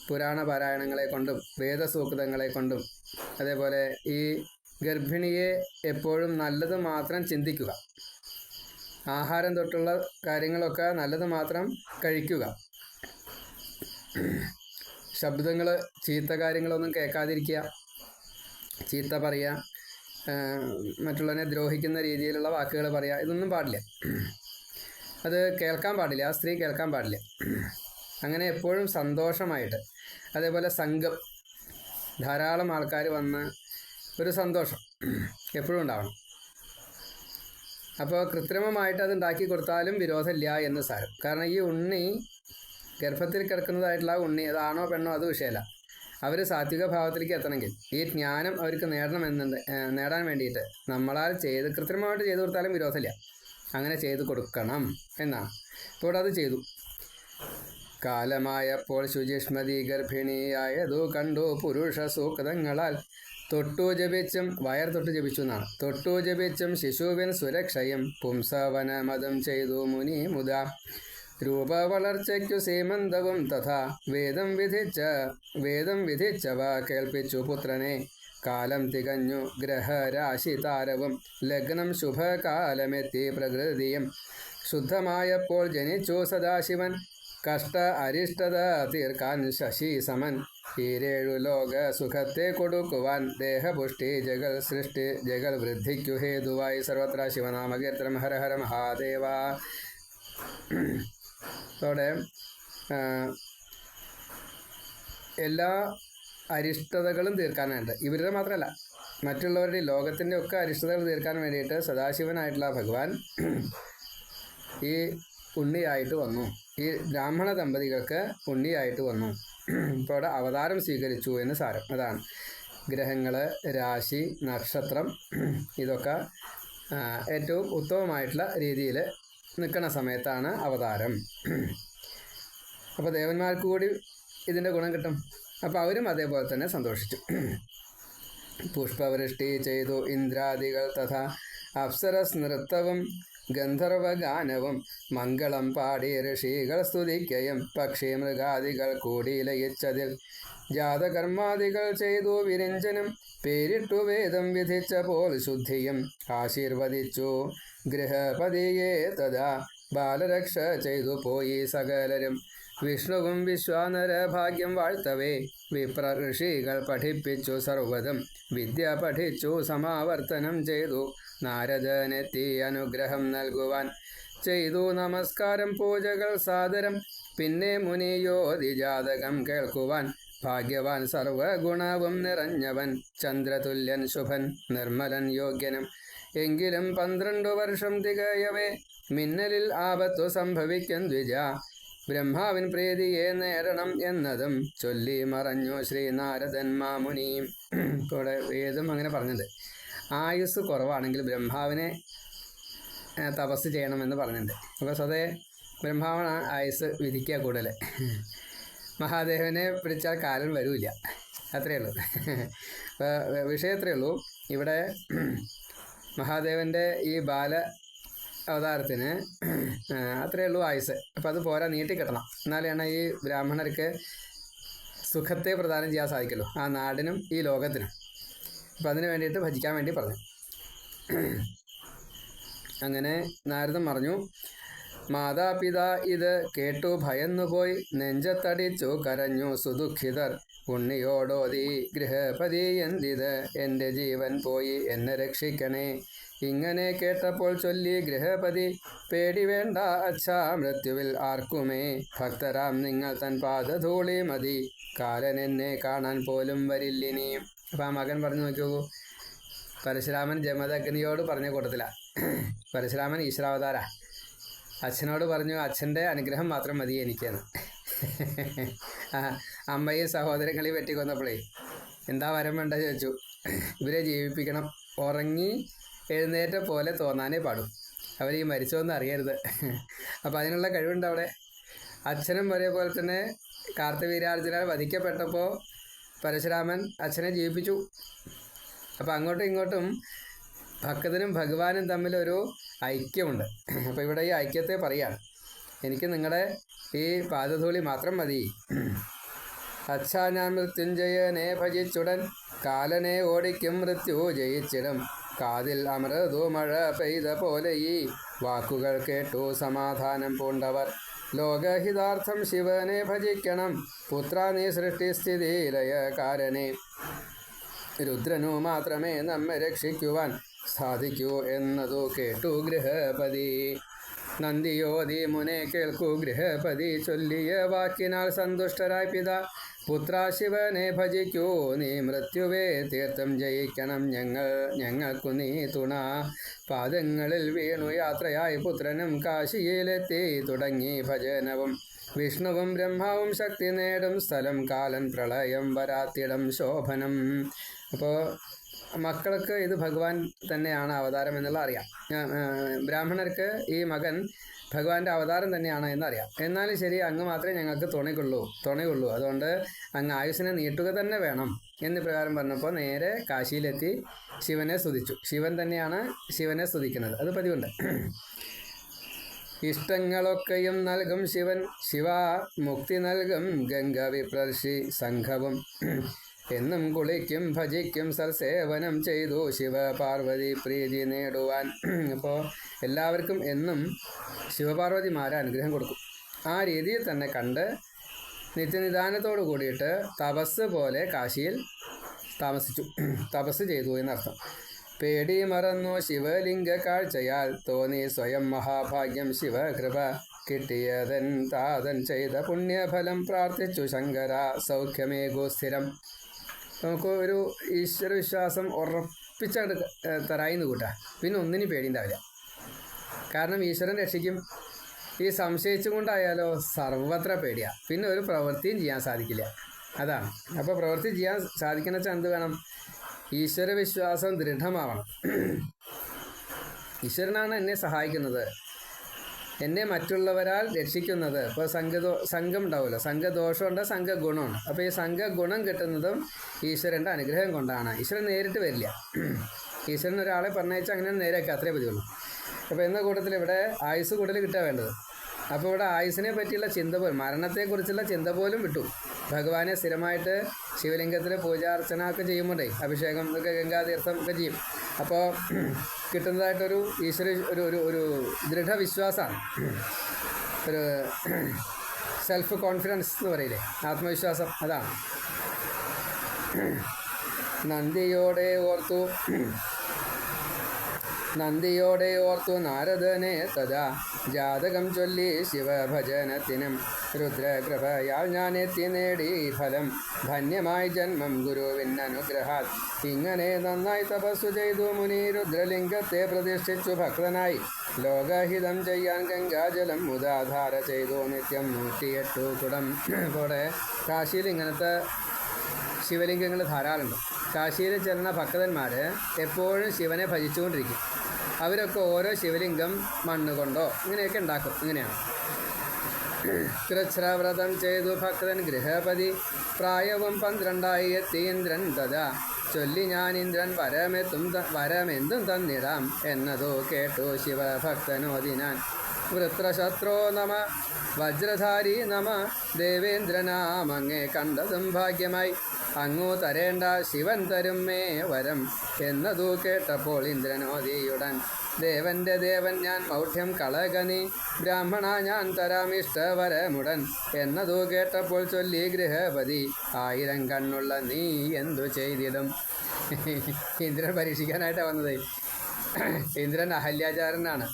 Speaker 1: പുരാണ പാരായണങ്ങളെ കൊണ്ടും വേദസൂക്തങ്ങളെ കൊണ്ടും. അതേപോലെ ഈ ഗർഭിണിയെ എപ്പോഴും നല്ലത് മാത്രം ചിന്തിക്കുക, ആഹാരം തൊട്ടുള്ള കാര്യങ്ങളൊക്കെ നല്ലത് മാത്രം കഴിക്കുക, ശബ്ദങ്ങൾ ചീത്ത കാര്യങ്ങളൊന്നും കേൾക്കാതിരിക്കുക, ചീത്ത പറയുക, മറ്റുള്ളവനെ ദ്രോഹിക്കുന്ന രീതിയിലുള്ള വാക്കുകൾ പറയുക, ഇതൊന്നും പാടില്ല. അത് കേൾക്കാൻ പാടില്ല. ആ സ്ത്രീ കേൾക്കാൻ പാടില്ല. അങ്ങനെ എപ്പോഴും സന്തോഷമായിട്ട്, അതേപോലെ സംഘം, ധാരാളം ആൾക്കാർ വന്ന് ഒരു സന്തോഷം എപ്പോഴും ഉണ്ടാവണം. അപ്പോൾ കൃത്രിമമായിട്ട് അത് ഉണ്ടാക്കി കൊടുത്താലും വിരോധമില്ല എന്ന് സാരം. കാരണം ഈ ഉണ്ണി, ഗർഭത്തിൽ കിടക്കുന്നതായിട്ടുള്ള ഉണ്ണി, അതാണോ പെണ്ണോ അത് വിഷയമല്ല. അവർ സാത്വിക ഭാവത്തിലേക്ക് എത്തണമെങ്കിൽ ഈ ജ്ഞാനം അവർക്ക് നേടാൻ വേണ്ടിയിട്ട് നമ്മളാൽ കൃത്രിമമായിട്ട് ചെയ്തു കൊടുത്താലും വിരോധമില്ല. അങ്ങനെ ചെയ്തു കൊടുക്കണം എന്നാണ്. ഇപ്പോൾ അത് ചെയ്തു. കാലമായപ്പോൾ ശുചിഷ്മതി ഗർഭിണിയായതു കണ്ടു പുരുഷ സൂക്തങ്ങളാൽ. തൊട്ടു ജപിച്ചും, വയർ തൊട്ട് ജപിച്ചു എന്നാണ്, തൊട്ടു ജപിച്ചും ശിശുവിൻ സുരക്ഷയും പുംസവനമതും ചെയ്തു മുനി മുത. രൂപ വളർച്ചയ്ക്കു സീമന്തവും തഥാ വേദം വിധിച്ചവ കേൾപ്പിച്ചു പുത്രനെ. കാലം തികഞ്ഞു ഗ്രഹരാശി താരവും ലഗ്നം ശുഭകാലമെത്തി പ്രകൃതിയും. ശുദ്ധമായപ്പോൾ ജനിച്ചു സദാശിവൻ കഷ്ട അരിഷ്ടത തീർക്കാൻ ശശി സമൻ. ഈരേഴു ലോക സുഖത്തെ കൊടുക്കുവാൻ ദേഹപുഷ്ടി ജഗൽ സൃഷ്ടി ജഗൽ വൃദ്ധിക്കു ഹേതുവായി. സർവത്ര ശിവനാമകീർത്തനം. ഹര ഹര മഹാദേവ. അതോടെ എല്ലാ അരിഷ്ടതകളും തീർക്കാനുണ്ട്. ഇവരുടെ മാത്രമല്ല, മറ്റുള്ളവരുടെ ലോകത്തിൻ്റെ ഒക്കെ അരിഷ്ടതകൾ തീർക്കാൻ വേണ്ടിയിട്ട് സദാശിവനായിട്ടുള്ള ഭഗവാൻ ഈ ഉണ്ണിയായിട്ട് വന്നു. ഈ ബ്രാഹ്മണ ദമ്പതികൾക്ക് ഉണ്ണിയായിട്ട് വന്നു. ഇപ്പോൾ അവിടെ അവതാരം സ്വീകരിച്ചു എന്ന് സാരം. അതാണ് ഗ്രഹങ്ങൾ, രാശി, നക്ഷത്രം, ഇതൊക്കെ ഏറ്റവും ഉത്തമമായിട്ടുള്ള രീതിയിൽ നിൽക്കുന്ന സമയത്താണ് അവതാരം. അപ്പോൾ ദേവന്മാർക്ക് കൂടി ഇതിൻ്റെ ഗുണം കിട്ടും. അപ്പോൾ അവരും അതേപോലെ തന്നെ സന്തോഷിച്ചു. പുഷ്പവൃഷ്ടി ചെയ്തു ഇന്ദ്രാദികൾ തഥാ അപ്സരസ് നൃത്തവും ഗന്ധർവഗാനവും മംഗളം പാടി ഋഷികൾ സ്തുതിക്കയും പക്ഷി മൃഗാദികൾ കൂടി ലയിച്ചതിൽ ജാതകർമാദികൾ ചെയ്തു വിരഞ്ജനം പേരിട്ടു വേദം വിധിച്ച പോൽ ശുദ്ധിയും ആശീർവദിച്ചു ഗൃഹപതിയെ തഥാ ബാലരക്ഷ ചെയ്തു പോയി സകലരും. വിഷ്ണുവും വിശ്വാനര ഭാഗ്യം വാഴ്ത്തവേ വിപ്ര ഋഷികൾ പഠിപ്പിച്ചു സർവ്വതും വിദ്യ പഠിച്ചു സമാവർത്തനം ചെയ്തു നാരദനെത്തി അനുഗ്രഹം നൽകുവാൻ ചെയ്തു നമസ്കാരം പൂജകൾ സാദരം പിന്നെ മുനിയോതി ജാതകം കേൾക്കുവാൻ ഭാഗ്യവാൻ സർവഗുണവും നിറഞ്ഞവൻ ചന്ദ്രതുല്യൻ ശുഭൻ നിർമ്മലൻ യോഗ്യനും എങ്കിലും 12 വർഷം തികയവേ മിന്നലിൽ ആപത്തു സംഭവിക്കും ദ്വിജ ബ്രഹ്മാവിൻ പ്രീതിയെ നേടണം എന്നതും ചൊല്ലി മറഞ്ഞു ശ്രീനാരദൻ മാമുനിയും. ഇവിടെ വേദം അങ്ങനെ പറഞ്ഞിട്ടുണ്ട്. ആയുസ് കുറവാണെങ്കിൽ ബ്രഹ്മാവിനെ തപസ് ചെയ്യണമെന്ന് പറഞ്ഞിട്ടുണ്ട്. അപ്പോൾ സ്വതേ ബ്രഹ്മാവാണ് ആയുസ് വിധിക്കുക കൂടുതൽ. മഹാദേവനെ പിടിച്ചാൽ കാലം വരില്ല, അത്രയേ ഉള്ളൂ. അപ്പോൾ വിഷയം അത്രയേ ഉള്ളൂ. ഇവിടെ മഹാദേവൻ്റെ ഈ ബാല അവതാരത്തിന് അത്രയേ ഉള്ളൂ ആയുസ്. അപ്പം അത് പോരാ, നീട്ടിക്കിട്ടണം. എന്നാലാണ് ഈ ബ്രാഹ്മണർക്ക് സുഖത്തെ പ്രദാനം ചെയ്യാൻ സാധിക്കുള്ളൂ, ആ നാടിനും ഈ ലോകത്തിനും. അപ്പം അതിന് വേണ്ടിയിട്ട് ഭജിക്കാൻ വേണ്ടി പറഞ്ഞു. അങ്ങനെ നാരദൻ പറഞ്ഞു. മാതാപിതാ ഇത് കേട്ടു ഭയന്നുപോയി നെഞ്ചത്തടിച്ചു കരഞ്ഞു സുദുഃഖിതർ. ഉണ്ണിയോടോതി ഗൃഹപതി എന്തിത് എൻ്റെ ജീവൻ പോയി എന്നെ രക്ഷിക്കണേ. ഇങ്ങനെ കേട്ടപ്പോൾ ചൊല്ലി ഗൃഹപതി പേടി വേണ്ട അച്ഛാ മൃത്യുവിൽ ആർക്കുമേ. ഭക്തരാം നിങ്ങൾ തൻ പാദധൂളി മതി കാലൻ എന്നെ കാണാൻ പോലും വരില്ലിനിയും. അപ്പം ആ മകൻ പറഞ്ഞു നോക്കൂ, പരശുരാമൻ ജമദഗ്നിയോട് പറഞ്ഞ കൂട്ടത്തിലാണ്. പരശുരാമൻ ഈശ്വരാവതാര. അച്ഛനോട് പറഞ്ഞു അച്ഛൻ്റെ അനുഗ്രഹം മാത്രം മതി എനിക്കെന്ന്. അമ്മയും സഹോദരങ്ങളെയും വെട്ടിക്കൊന്നപ്പോഴേ എന്താ വരം വേണ്ട ചോദിച്ചു. ഇവരെ ജീവിപ്പിക്കണം, ഉറങ്ങി എഴുന്നേറ്റ പോലെ തോന്നാനേ പാടും, അവർ ഈ മരിച്ചോന്ന് അറിയരുത്. അപ്പം അതിനുള്ള കഴിവുണ്ട് അവിടെ. അച്ഛനും ഒരേ പോലെ തന്നെ കാർത്തവീര്യാർജുനാൽ വധിക്കപ്പെട്ടപ്പോൾ പരശുരാമൻ അച്ഛനെ ജീവിപ്പിച്ചു. അപ്പം അങ്ങോട്ടും ഇങ്ങോട്ടും ഭക്തനും ഭഗവാനും തമ്മിലൊരു ഐക്യമുണ്ട്. അപ്പോൾ ഇവിടെ ഈ ഐക്യത്തെ പറയാണ്, എനിക്ക് നിങ്ങളുടെ ഈ പാദധൂളി മാത്രം മതി. അച്ഛാ ഞാൻ മൃത്യുഞ്ജയനെ ഭജിച്ചുടൻ കാലനെ ഓടിക്കും മൃത്യു ജയിച്ചിടും. കാതിൽ അമൃതു മഴ പെയ്ത പോലെ ഈ വാക്കുകൾ കേട്ടു സമാധാനം പൂണ്ടവർ. ലോകഹിതാർത്ഥം ശിവനെ ഭജിക്കണം പുത്ര നീ സൃഷ്ടിസ്ഥിതി ലയകാരനെ. രുദ്രനു മാത്രമേ നമ്മെ രക്ഷിക്കുവാൻ സാധിക്കൂ എന്നതു കേട്ടു ഗൃഹപതി. നന്ദിയോതി മുനെ കേൾക്കൂ ഗൃഹപതി ചൊല്ലിയ വാക്കിനാൽ സന്തുഷ്ടരായി പിതാ. പുത്ര ശിവനെ ഭജിക്കൂ നീ മൃത്യുവേ തീർത്ഥം ജയിക്കണം ഞങ്ങൾക്കു നീ തുണ. പാദങ്ങളിൽ വീണു യാത്രയായി പുത്രനും കാശിയിലെത്തി തുടങ്ങി ഭജനവും. വിഷ്ണുവും ബ്രഹ്മാവും ശക്തി നേടും സ്ഥലം കാലൻ പ്രളയം വരാത്തിടം ശോഭനം. അപ്പോൾ മക്കൾക്ക് ഇത് ഭഗവാൻ തന്നെയാണ് അവതാരം എന്നുള്ള അറിയാം. ബ്രാഹ്മണർക്ക് ഈ മകൻ ഭഗവാന്റെ അവതാരം തന്നെയാണ് എന്നറിയാം. എന്നാലും ശരി, അങ്ങ് മാത്രമേ ഞങ്ങൾക്ക് തുണയുള്ളൂ, അതുകൊണ്ട് അങ്ങ് ആയുസ്സിനെ നീട്ടുക തന്നെ വേണം എന്ന് പ്രകാരം പറഞ്ഞപ്പോൾ നേരെ കാശിയിലെത്തി ശിവനെ സ്തുതിച്ചു. ശിവൻ തന്നെയാണ് ശിവനെ സ്തുതിക്കുന്നത്, അത് പതിവുണ്ട്. ഇഷ്ടങ്ങളൊക്കെയും നൽകും ശിവൻ ശിവ മുക്തി നൽകും ഗംഗ വിപ്രർഷി സംഘവും. എന്നും കുളിക്കും ഭജിക്കും സൽസേവനം ചെയ്തു ശിവ പാർവതി പ്രീതി നേടുവാൻ. അപ്പോൾ എല്ലാവർക്കും എന്നും ശിവപാർവതിമാരെ അനുഗ്രഹം കൊടുക്കും. ആ രീതിയിൽ തന്നെ കണ്ട് നിത്യനിദാനത്തോടു കൂടിയിട്ട് തപസ് പോലെ കാശിയിൽ താമസിച്ചു, തപസ് ചെയ്തു എന്നർത്ഥം. പേടി മറന്നു ശിവലിംഗ കാഴ്ചയാൽ തോന്നി സ്വയം മഹാഭാഗ്യം ശിവകൃപ കിട്ടിയതൻ താതൻ ചെയ്ത പുണ്യഫലം പ്രാർത്ഥിച്ചു ശങ്കര സൗഖ്യമേകൂ സ്ഥിരം. നമുക്ക് ഒരു ഈശ്വരവിശ്വാസം ഉറപ്പിച്ചങ്ങോട്ട് തരായിന്ന് കൂട്ടാ, പിന്നെ ഒന്നിനും പേടിയുണ്ടാവില്ല. കാരണം ഈശ്വരൻ രക്ഷിക്കും. ഈ സംശയിച്ചും കൊണ്ടായാലോ സർവത്ര പേടിയാണ്, പിന്നെ ഒരു പ്രവൃത്തിയും ചെയ്യാൻ സാധിക്കില്ല. അതാണ്. അപ്പോൾ പ്രവൃത്തി ചെയ്യാൻ സാധിക്കുന്ന വെച്ചാൽ എന്ത് വേണം? ഈശ്വരവിശ്വാസം ദൃഢമാവണം. ഈശ്വരനാണ് എന്നെ സഹായിക്കുന്നത്, എന്നെ മറ്റുള്ളവരാൽ രക്ഷിക്കുന്നത്. ഇപ്പോൾ സംഘം ഉണ്ടാവുമല്ലോ, സംഘദോഷമുണ്ട്, സംഘഗുണമുണ്ട്. അപ്പോൾ ഈ സംഘഗുണം കിട്ടുന്നതും ഈശ്വരൻ്റെ അനുഗ്രഹം കൊണ്ടാണ്. ഈശ്വരൻ നേരിട്ട് വരില്ല. ഈശ്വരൻ ഒരാളെ പറഞ്ഞയച്ചാൽ അങ്ങനെ നേരെയൊക്കെ അത്രേ പതിവുള്ളൂ. അപ്പോൾ എന്ന കൂട്ടത്തിൽ ഇവിടെ ആയുസ് കൂടുതൽ കിട്ടുക വേണ്ടത്. അപ്പോൾ ഇവിടെ ആയുസിനെ പറ്റിയുള്ള ചിന്ത പോലും, മരണത്തെക്കുറിച്ചുള്ള ചിന്ത പോലും വിട്ടു. ഭഗവാനെ സ്ഥിരമായിട്ട് ശിവലിംഗത്തിൽ പൂജാർച്ചന ഒക്കെ ചെയ്യുമ്പോഴേ, അഭിഷേകം ഒക്കെ ഗംഗാതീർത്ഥം ഒക്കെ ചെയ്യും. അപ്പോൾ കിട്ടുന്നതായിട്ടൊരു ഒരു ദൃഢവിശ്വാസമാണ്, ഒരു സെൽഫ് കോൺഫിഡൻസ് എന്ന് പറയില്ലേ, ആത്മവിശ്വാസം, അതാണ്. നന്ദിയോടെ ഓർത്തു നാരദനെ തഥാ ജാതകം ചൊല്ലി ശിവഭജനത്തിനും രുദ്രകൃപയാൽ ഞാനെത്തി നേടി ഫലം ധന്യമായി ജന്മം ഗുരുവിനനുഗ്രഹാൽ. ഇങ്ങനെ നന്നായി തപസ്സു ചെയ്തു മുനി രുദ്രലിംഗത്തെ പ്രതിഷ്ഠിച്ചു ഭക്തനായി. ലോകഹിതം ചെയ്യാൻ ഗംഗാജലം മുദാധാര ചെയ്തു നിത്യം 108 കുടം. കൂടെ കാശിയിൽ ഇങ്ങനത്തെ ശിവലിംഗങ്ങൾ ധാരാളമുണ്ട്. കാശിയിൽ ചെല്ലുന്ന ഭക്തന്മാർ എപ്പോഴും ശിവനെ ഭജിച്ചുകൊണ്ടിരിക്കും. അവരൊക്കെ ഓരോ ശിവലിംഗം മണ്ണുകൊണ്ടോ ഇങ്ങനെയൊക്കെ ഉണ്ടാക്കും. ഇങ്ങനെയാണ്. കൃച്ഛ്രവ്രതം ചെയ്തു ഭക്തൻ ഗൃഹപതി. പ്രായവും 12 എത്തി ഇന്ദ്രൻ തഥാ. ചൊല്ലി ഞാൻ ഇന്ദ്രൻ വരമെന്തും തന്നിടാം എന്നതോ കേട്ടു ശിവഭക്തനോദിനാൻ. വൃത്രശത്രോ നമ വജ്രധാരി നമ ദേവേന്ദ്രനാമങ്ങെ കണ്ടതും ഭാഗ്യമായി. അങ്ങു തരേണ്ട ശിവൻ തരും മേ വരം എന്നതു കേട്ടപ്പോൾ ഇന്ദ്രനോദിയുടൻ. ദേവന്റെ ദേവൻ ഞാൻ മൗഢ്യം കളകനി ബ്രാഹ്മണ ഞാൻ തരാം ഇഷ്ടവരമുടൻ എന്നതു കേട്ടപ്പോൾ ചൊല്ലി ഗൃഹപതി. 1000 കണ്ണുള്ള നീ എന്തു ചെയ്തിടും. ഇന്ദ്രൻ പരീക്ഷിക്കാനായിട്ടാണ് വന്നത്. ഇന്ദ്രൻ അഹല്യാചാരനാണ്.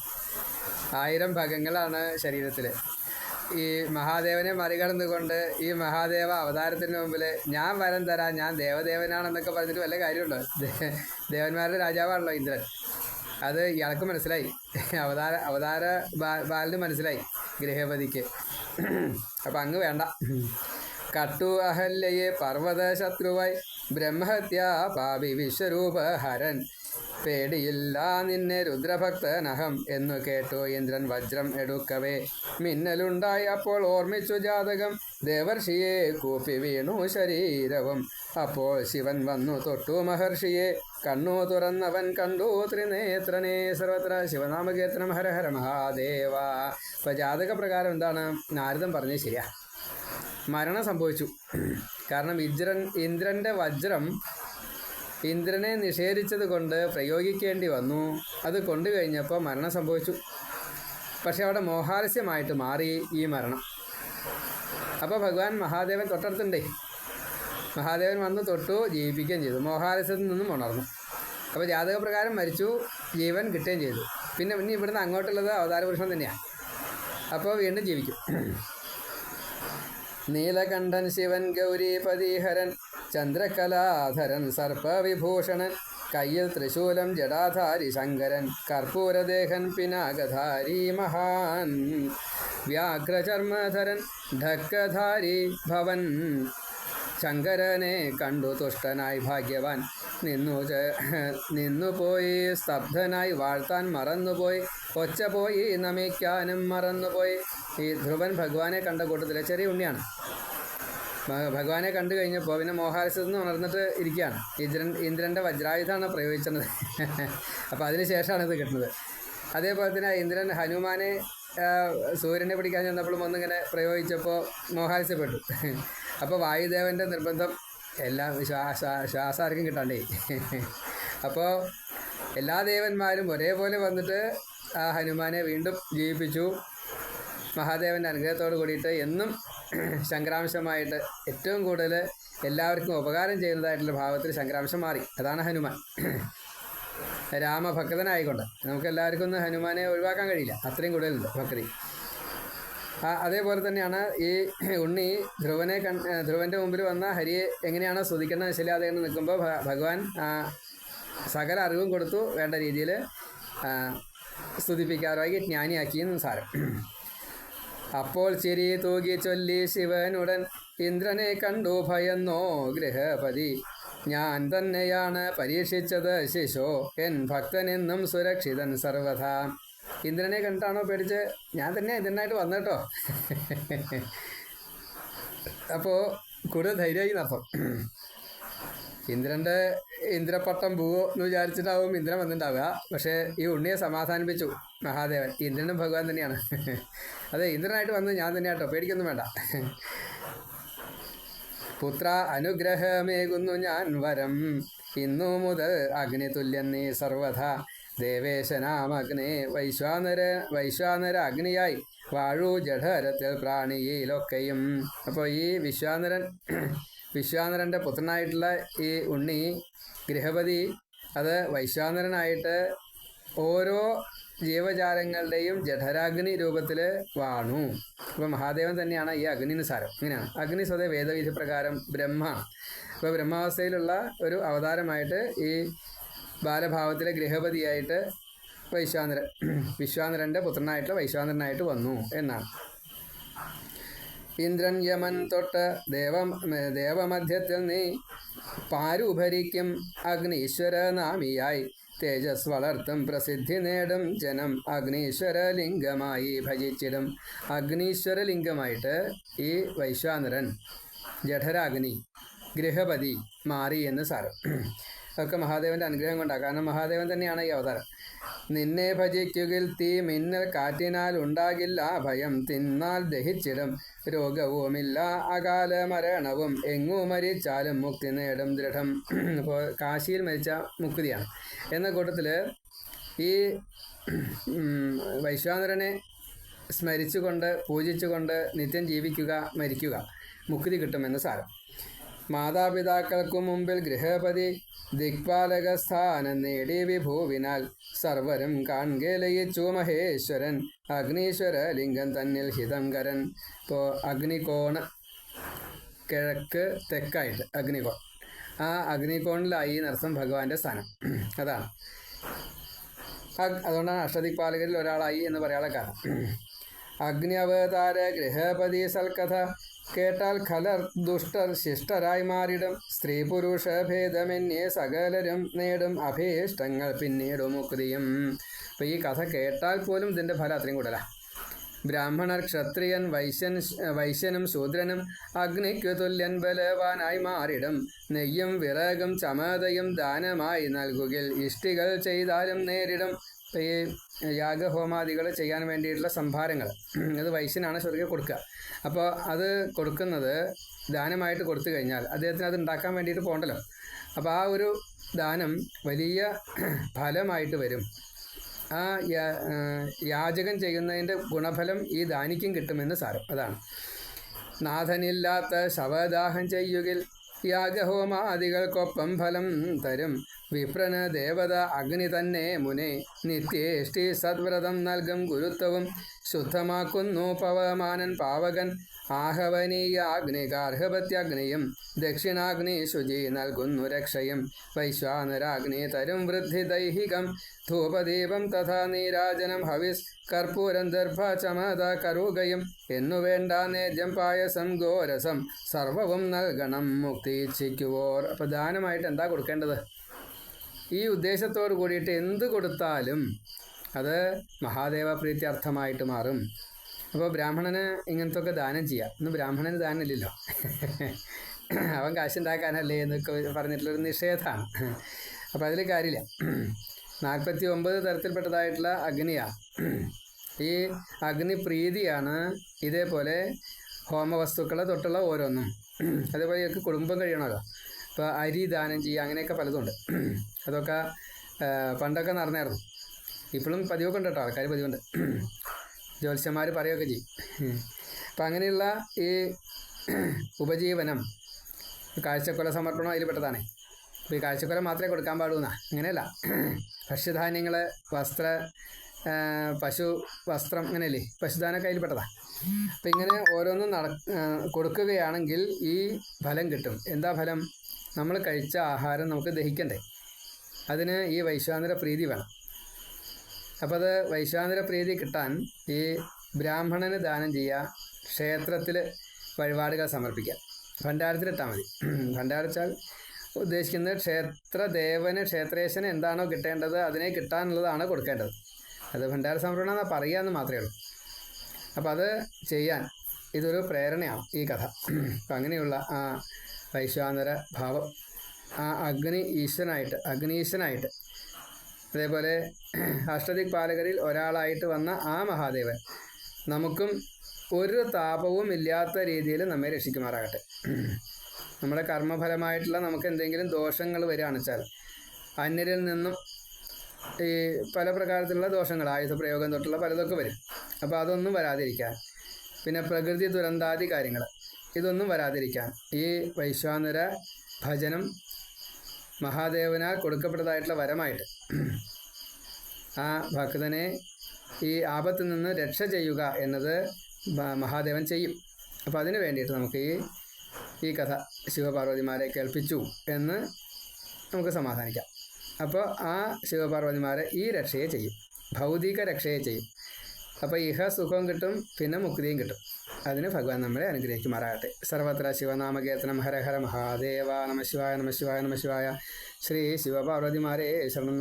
Speaker 1: 1000 ഭഗങ്ങളാണ് ശരീരത്തിൽ. ഈ മഹാദേവനെ മറികടന്നുകൊണ്ട് ഈ മഹാദേവ അവതാരത്തിന് മുമ്പിൽ ഞാൻ വരം തരാം, ഞാൻ ദേവദേവനാണെന്നൊക്കെ പറഞ്ഞിട്ട് വല്ല കാര്യമുണ്ടോ? ദേവന്മാരുടെ രാജാവാണല്ലോ ഇന്ദ്രൻ. അത് ഇയാൾക്ക് മനസ്സിലായി. അവതാര ബാലന് മനസ്സിലായി ഗൃഹപതിക്ക്. അപ്പം അങ്ങ് വേണ്ട. കട്ടു അഹല്യയെ പർവ്വത ശത്രുവായി ബ്രഹ്മഹത്യാ പാപി വിശ്വരൂപ ഹരൻ. പേടിയില്ല നിന്നെ രുദ്രഭക്തനഹം എന്നു കേട്ടു ഇന്ദ്രൻ വജ്രം എടുക്കവേ. മിന്നലുണ്ടായി അപ്പോൾ ഓർമ്മിച്ചു ജാതകം. ദേവർഷിയെ കൂപ്പി വീണു ശരീരവും. അപ്പോൾ ശിവൻ വന്നു തൊട്ടു മഹർഷിയെ. കണ്ണു തുറന്നവൻ കണ്ടു ത്രിനേത്രനെ. സർവത്ര ശിവനാമകീർത്തനം. ഹര ഹര മഹാദേവ. ഇപ്പം ജാതക പ്രകാരം എന്താണ് നാരദൻ പറഞ്ഞത് ശരിയാ. മരണം സംഭവിച്ചു. കാരണം ഇന്ദ്രൻ്റെ വജ്രം ഇന്ദ്രനെ നിഷേധിച്ചത് കൊണ്ട് പ്രയോഗിക്കേണ്ടി വന്നു. അത് കൊണ്ടു കഴിഞ്ഞപ്പോൾ മരണം സംഭവിച്ചു. പക്ഷെ അവിടെ മോഹാലസ്യമായിട്ട് മാറി ഈ മരണം. അപ്പോൾ ഭഗവാൻ മഹാദേവൻ തൊട്ടടുത്തുണ്ടേ. മഹാദേവൻ വന്ന് തൊട്ടു ജീവിപ്പിക്കുകയും ചെയ്തു. മോഹാലസ്യത്തിൽ നിന്നും ഉണർന്നു. അപ്പോൾ ജാതകപ്രകാരം മരിച്ചു, ജീവൻ കിട്ടുകയും ചെയ്തു. പിന്നെ ഇവിടുന്ന് അങ്ങോട്ടുള്ളത് അവതാരപുരുഷൻ തന്നെയാണ്. അപ്പോൾ വീണ്ടും ജീവിക്കും. നീലകണ്ഠൻ ശിവൻ ഗൗരീപതിഹരൻ ചന്ദ്രകലാധരൻ സർപ്പവിഭൂഷണൻ. കയ്യിൽ ത്രിശൂലം ജടാധാരി ശങ്കരൻ. കർപ്പൂരദേഹൻ പിനാകധാരി മഹാൻ. വ്യാഘ്രചർമ്മധരൻ ഢക്കധാരി ഭവൻ. ശങ്കരനെ കണ്ടു തുഷ്ടനായി ഭാഗ്യവാൻ. നിന്നുപോയി സ്തബ്ധനായി വാഴ്ത്താൻ മറന്നുപോയി. ഒച്ച പോയി നമിക്കാനും മറന്നുപോയി. ഈ ധ്രുവൻ ഭഗവാനെ കണ്ട കൂട്ടത്തിലെ ചെറിയ ഉണ്ണിയാണ്. ഭഗവാനെ കണ്ടു കഴിഞ്ഞപ്പോൾ പിന്നെ മോഹാലസ്യത്തിൽ നിന്ന് ഉണർന്നിട്ട് ഇരിക്കുകയാണ്. ഇന്ദ്രൻ്റെ വജ്രായുധമാണ് പ്രയോഗിച്ചത്. അപ്പോൾ അതിന് ശേഷമാണ് ഇത് കിട്ടുന്നത്. അതേപോലെ തന്നെ ഇന്ദ്രൻ ഹനുമാനെ സൂര്യനെ പിടിക്കാൻ ചെന്നപ്പോഴും ഒന്നിങ്ങനെ പ്രയോഗിച്ചപ്പോൾ മോഹാലസ്യപ്പെട്ടു. അപ്പോൾ വായുദേവൻ്റെ നിർബന്ധം എല്ലാം ശ്വാസാർക്കും കിട്ടാണ്ടേ. അപ്പോൾ എല്ലാ ദേവന്മാരും ഒരേപോലെ വന്നിട്ട് ആ ഹനുമാനെ വീണ്ടും ജീവിപ്പിച്ചു. മഹാദേവൻ്റെ അനുഗ്രഹത്തോട് കൂടിയിട്ട് എന്നും ശങ്കരാംശമായിട്ട് ഏറ്റവും കൂടുതൽ എല്ലാവർക്കും ഉപകാരം ചെയ്യുന്നതായിട്ടുള്ള ഭാവത്തിൽ ശങ്കരാംശം മാറി. അതാണ് ഹനുമാൻ. രാമഭക്തനായിക്കൊണ്ട് നമുക്ക് എല്ലാവർക്കും ഒന്നും ഹനുമാനെ ഒഴിവാക്കാൻ കഴിയില്ല. അത്രയും കൂടുതലുണ്ട് ഭക്തി. അതേപോലെ തന്നെയാണ് ഈ ഉണ്ണി ധ്രുവൻ്റെ മുമ്പിൽ വന്ന ഹരിയെ എങ്ങനെയാണോ സ്തുതിക്കണം മനസ്സിലാതെ നിൽക്കുമ്പോൾ ഭഗവാൻ സകല അറിവും കൊടുത്തു. വേണ്ട രീതിയിൽ സ്തുതിപ്പിക്കാറായി ജ്ഞാനിയാക്കിയെന്ന് സാരം. അപ്പോൾ ചിരി തൂകി ചൊല്ലി ശിവനുടൻ. ഇന്ദ്രനെ കണ്ടു ഭയന്നോ ഗൃഹപതി. ഞാൻ തന്നെയാണ് പരീക്ഷിച്ചത് ശിശോ. എൻ ഭക്തനെന്നും സുരക്ഷിതൻ സർവഥാ. ഇന്ദ്രനെ കണ്ടിട്ടാണോ പേടിച്ച്? ഞാൻ തന്നെ ഇന്ദ്രനായിട്ട് വന്നേട്ടോ. അപ്പോൾ കൂടുതൽ ധൈര്യമായി നടത്തും. ഇന്ദ്രപട്ടം പോവോ എന്ന് വിചാരിച്ചിട്ടാവും ഇന്ദ്രൻ വന്നിട്ടുണ്ടാവുക. പക്ഷേ ഈ ഉണ്ണിയെ സമാധാനിപ്പിച്ചു മഹാദേവൻ. ഇന്ദ്രനും ഭഗവാൻ തന്നെയാണ്. അതെ, ഇന്ദ്രനായിട്ട് വന്ന് ഞാൻ തന്നെയാട്ടോ, പേടിക്കൊന്നും വേണ്ട. പുത്ര അനുഗ്രഹമേകുന്നു ഞാൻ വരം. ഇന്നു മുതൽ അഗ്നി തുല്യൻ നീ സർവഥ. ദേവേശനാമഗ്നേ വൈശ്വാനര അഗ്നിയായി വാഴു ജഠരത്തിൽ പ്രാണിയിലൊക്കെയും. അപ്പോൾ ഈ വിശ്വാനരൻ്റെ പുത്രനായിട്ടുള്ള ഈ ഉണ്ണി ഗൃഹപതി അത് വൈശ്വാനരനായിട്ട് ഓരോ ജീവജാലങ്ങളുടെയും ജഠരാഗ്നി രൂപത്തിൽ വാണു. അപ്പോൾ മഹാദേവൻ തന്നെയാണ് ഈ അഗ്നിന് സാരം. ഇങ്ങനെയാണ് അഗ്നി സ്വതേ വേദവിധി പ്രകാരം ബ്രഹ്മമാണ്. അപ്പോൾ ബ്രഹ്മാവസ്ഥയിലുള്ള ഒരു അവതാരമായിട്ട് ഈ ബാലഭാവത്തിലെ ഗൃഹപതിയായിട്ട് വിശ്വാനരൻ്റെ പുത്രനായിട്ടുള്ള വൈശ്വാനരനായിട്ട് വന്നു എന്നാണ്. ഇന്ദ്രൻ യമൻ തൊട്ട് ദേവമധ്യത്തിൽ നീ പാരുഭരിക്കും അഗ്നീശ്വര നാമിയായി തേജസ് വളർത്തും പ്രസിദ്ധി നേടും ജനം അഗ്നീശ്വരലിംഗമായി ഭജിച്ചിടും. അഗ്നീശ്വരലിംഗമായിട്ട് ഈ വൈശ്വാനരൻ ജഠരാഗ്നി ഗൃഹപതി മാറി എന്ന് സാരം. അതൊക്കെ മഹാദേവൻ്റെ അനുഗ്രഹം കൊണ്ടാണ്. കാരണം മഹാദേവൻ തന്നെയാണ് ഈ അവതാരം. നിന്നെ ഭജിക്കുകിൽ തീ മിന്നൽ കാറ്റിനാൽ ഉണ്ടാകില്ല ഭയം, തിന്നാൽ ദഹിച്ചിടും രോഗവുമില്ല അകാല മരണവും, എങ്ങു മരിച്ചാലും മുക്തി നേടും ദൃഢം. അപ്പോൾ കാശിയിൽ മരിച്ച മുക്തിയാണ് എന്ന കൂട്ടത്തിൽ ഈ വൈശ്വാനരനെ സ്മരിച്ചുകൊണ്ട് പൂജിച്ചുകൊണ്ട് നിത്യം ജീവിക്കുക, മരിക്കുക, മുക്തി കിട്ടുമെന്ന് സാരം. മാതാപിതാക്കൾക്കു മുമ്പിൽ ഗൃഹപതി ദിക്പാലകസ്ഥാനം നേടി വിഭൂവിനാൽ സർവരും കാൺകെ ലയിച്ചു മഹേശ്വരൻ അഗ്നീശ്വര ലിംഗം തന്നിൽ ഹിതം കരൻ. ഇപ്പോൾ അഗ്നികോണ് കിഴക്ക് തെക്കായിട്ട് അഗ്നികോൺ, ആ അഗ്നികോണിലായി നരസിംഹ ഭഗവാന്റെ സ്ഥാനം അതാണ്. അതുകൊണ്ടാണ് അഷ്ടദിക്പാലകരിൽ ഒരാളായി എന്ന് പറയാനുള്ള കാരണം. അഗ്നി അവതാര ഗൃഹപതി സൽക്കഥ കേട്ടാൽ ഖലർ ദുഷ്ടർ ശിഷ്ടരായി മാറിടും. സ്ത്രീ പുരുഷ ഭേദമെന്നേ സകലരും നേടും അഭീഷ്ടങ്ങൾ പിന്നീടും മുക്തിയും. അപ്പോൾ ഈ കഥ കേട്ടാൽ പോലും ഇതിൻ്റെ ഫലം അത്രയും കൂടുതലാണ്. ബ്രാഹ്മണർ, ക്ഷത്രിയൻ, വൈശ്യനും ശൂദ്രനും അഗ്നിക്കു തുല്യൻ ബലവാനായി മാറിടും. നെയ്യും വിറകും ചമതയും ദാനമായി നൽകുകിൽ ഇഷ്ടികൾ ചെയ്താലും നേരിടും. ഇപ്പോൾ ഈ യാഗഹോമാദികൾ ചെയ്യാൻ വേണ്ടിയിട്ടുള്ള സംഭാരങ്ങൾ അത് വൈശ്യനാണ് ശരിക്കും കൊടുക്കുക. അപ്പോൾ അത് കൊടുക്കുന്നത് ദാനമായിട്ട് കൊടുത്തു കഴിഞ്ഞാൽ അദ്ദേഹത്തിന് അത് ഉണ്ടാക്കാൻ വേണ്ടിയിട്ട് പോകണ്ടല്ലോ. അപ്പോൾ ആ ഒരു ദാനം വലിയ ഫലമായിട്ട് വരും. ആ യാചകം ചെയ്യുന്നതിൻ്റെ ഗുണഫലം ഈ ദാനിക്കും കിട്ടുമെന്ന് സാരം. അതാണ് നാഥനില്ലാത്ത ശവദാഹം ചെയ്യുകിൽ യാഗഹോമാദികൾക്കൊപ്പം ഫലം തരും. വിപ്രന് ദേവത അഗ്നി തന്നെ മുനെ നിത്യേഷ്ടി സദ്വ്രതം നൽകും ഗുരുത്വവും. ശുദ്ധമാക്കുന്നു പവമാനൻ പാവകൻ ആഹവനീയാഗ്നി ഗാർഹപത്യഗ്നിയും. ദക്ഷിണാഗ്നി ശുചി നൽകുന്നു രക്ഷയും. വൈശ്വാനരാഗ്നി തരും വൃദ്ധി ദൈഹികം. ധൂപദീപം തഥാ നീരാജനം ഹവിസ് കർപ്പൂരം ദർഭ ചമത കറുകയും. എന്നുവേണ്ട നേദ്യം പായസം ഗോരസം സർവവും നൽകണം മുക്തി ഇച്ഛിക്കുവോർ. അപ്പോൾ ദാനമായിട്ട് എന്താ കൊടുക്കേണ്ടത്? ഈ ഉദ്ദേശത്തോട് കൂടിയിട്ട് എന്ത് കൊടുത്താലും അത് മഹാദേവ പ്രീത്യർത്ഥമായിട്ട് മാറും. അപ്പോൾ ബ്രാഹ്മണന് ഇങ്ങനത്തെ ഒക്കെ ദാനം ചെയ്യാം. ഇന്ന് ബ്രാഹ്മണന് ദാനമില്ലല്ലോ, അവൻ കാശുണ്ടാക്കാനല്ലേ എന്നൊക്കെ പറഞ്ഞിട്ടുള്ളൊരു നിഷേധമാണ്. അപ്പോൾ അതിൽ കാര്യമില്ല. 49 തരത്തിൽപ്പെട്ടതായിട്ടുള്ള അഗ്നിയാണ്. ഈ അഗ്നിപ്രീതിയാണ് ഇതേപോലെ ഹോമവസ്തുക്കളെ തൊട്ടുള്ള ഓരോന്നും. അതേപോലെ ഇവർക്ക് കുടുംബം കഴിയണമല്ലോ. ഇപ്പോൾ അരി ദാനം ചെയ്യുക, അങ്ങനെയൊക്കെ പലതുണ്ട്. അതൊക്കെ പണ്ടൊക്കെ നടന്നായിരുന്നു. ഇപ്പോഴും പതിവൊക്കെ ഉണ്ട് കേട്ടോ, ആൾക്കാർ പതിവുണ്ട്. ജ്യോത്സ്യന്മാർ പറയുകയൊക്കെ ചെയ്യും. അപ്പം അങ്ങനെയുള്ള ഈ ഉപജീവനം, കാഴ്ചക്കൊല സമർപ്പണം അതിൽ പെട്ടതാണേ. അപ്പോൾ ഈ കാഴ്ചക്കൊല മാത്രമേ കൊടുക്കാൻ പാടുന്നാ, അങ്ങനെയല്ല. ഭക്ഷ്യധാന്യങ്ങൾ, പശു വസ്ത്രം, അങ്ങനെയല്ലേ, പശുദാനൊക്കെ അതിൽ പെട്ടതാണ്. അപ്പം ഇങ്ങനെ ഓരോന്നും കൊടുക്കുകയാണെങ്കിൽ ഈ ഫലം കിട്ടും. എന്താ ഫലം? നമ്മൾ കഴിച്ച ആഹാരം നമുക്ക് ദഹിക്കണ്ടേ, അതിന് ഈ വൈശ്വാനര പ്രീതി വേണം. അപ്പോൾ അത് വൈശ്വാനര പ്രീതി കിട്ടാൻ ഈ ബ്രാഹ്മണന് ദാനം ചെയ്യുക, ക്ഷേത്രത്തിൽ വഴിപാടുകൾ സമർപ്പിക്കുക. ഭണ്ഡാരത്തിലിട്ടാൽ മതി. ഭണ്ഡാരച്ചാൽ ഉദ്ദേശിക്കുന്നത് ക്ഷേത്രദേവന്, ക്ഷേത്രേശന് എന്താണോ കിട്ടേണ്ടത് അതിനെ കിട്ടാനുള്ളതാണ് കൊടുക്കേണ്ടത്. അത് ഭണ്ഡാര സമർപ്പണം എന്നാ പറയാമെന്ന് മാത്രമേ ഉള്ളൂ. അപ്പോൾ അത് ചെയ്യാൻ ഇതൊരു പ്രേരണയാണ് ഈ കഥ. അപ്പം അങ്ങനെയുള്ള ആ വൈശ്വാനര ഭാവം, ആ അഗ്നീശനായിട്ട് അതേപോലെ അഷ്ടദിക്പാലകരിൽ ഒരാളായിട്ട് വന്ന ആ മഹാദേവൻ നമുക്കും ഒരു താപവും ഇല്ലാത്ത രീതിയിൽ നമ്മെ രക്ഷിക്കുമാറാകട്ടെ. നമ്മുടെ കർമ്മഫലമായിട്ടുള്ള നമുക്ക് എന്തെങ്കിലും ദോഷങ്ങൾ വരികയാണെന്ന് വെച്ചാൽ അന്യരിൽ നിന്നും ഈ പല പ്രകാരത്തിലുള്ള ദോഷങ്ങൾ, ആയുധ പ്രയോഗം തൊട്ടുള്ള പലതൊക്കെ വരും. അപ്പോൾ അതൊന്നും വരാതിരിക്കാൻ, പിന്നെ പ്രകൃതി ദുരന്താദി കാര്യങ്ങൾ, ഇതൊന്നും വരാതിരിക്കാൻ ഈ വൈശ്വാനര ഭജനം മഹാദേവനാൽ കൊടുക്കപ്പെട്ടതായിട്ടുള്ള വരമായിട്ട് ആ ഭക്തനെ ഈ ആപത്തിൽ നിന്ന് രക്ഷ ചെയ്യുക എന്നത് മഹാദേവൻ ചെയ്യും. അപ്പോൾ അതിന് വേണ്ടിയിട്ട് നമുക്ക് ഈ കഥ ശിവപാർവതിമാരെ കേൾപ്പിച്ചു എന്ന് നമുക്ക് സമാധാനിക്കാം. അപ്പോൾ ആ ശിവപാർവതിമാരെ ഈ രക്ഷയെ ചെയ്യും, ഭൗതിക രക്ഷയെ ചെയ്യും. അപ്പോൾ ഇഹ സുഖവും കിട്ടും, പിന്നെ മുക്തിയും കിട്ടും. അതിന് ഭഗവാൻ നമ്മളെ അനുഗ്രഹിക്കുമാറാകട്ടെ. സർവത്ര ശിവനാമകീർത്തനം. ഹര ഹര മഹാദേവ. നമ ശിവായ നമ ശിവായ നമ ശിവായ. ശ്രീ ശിവപാർവതിമാരെ ശരണം.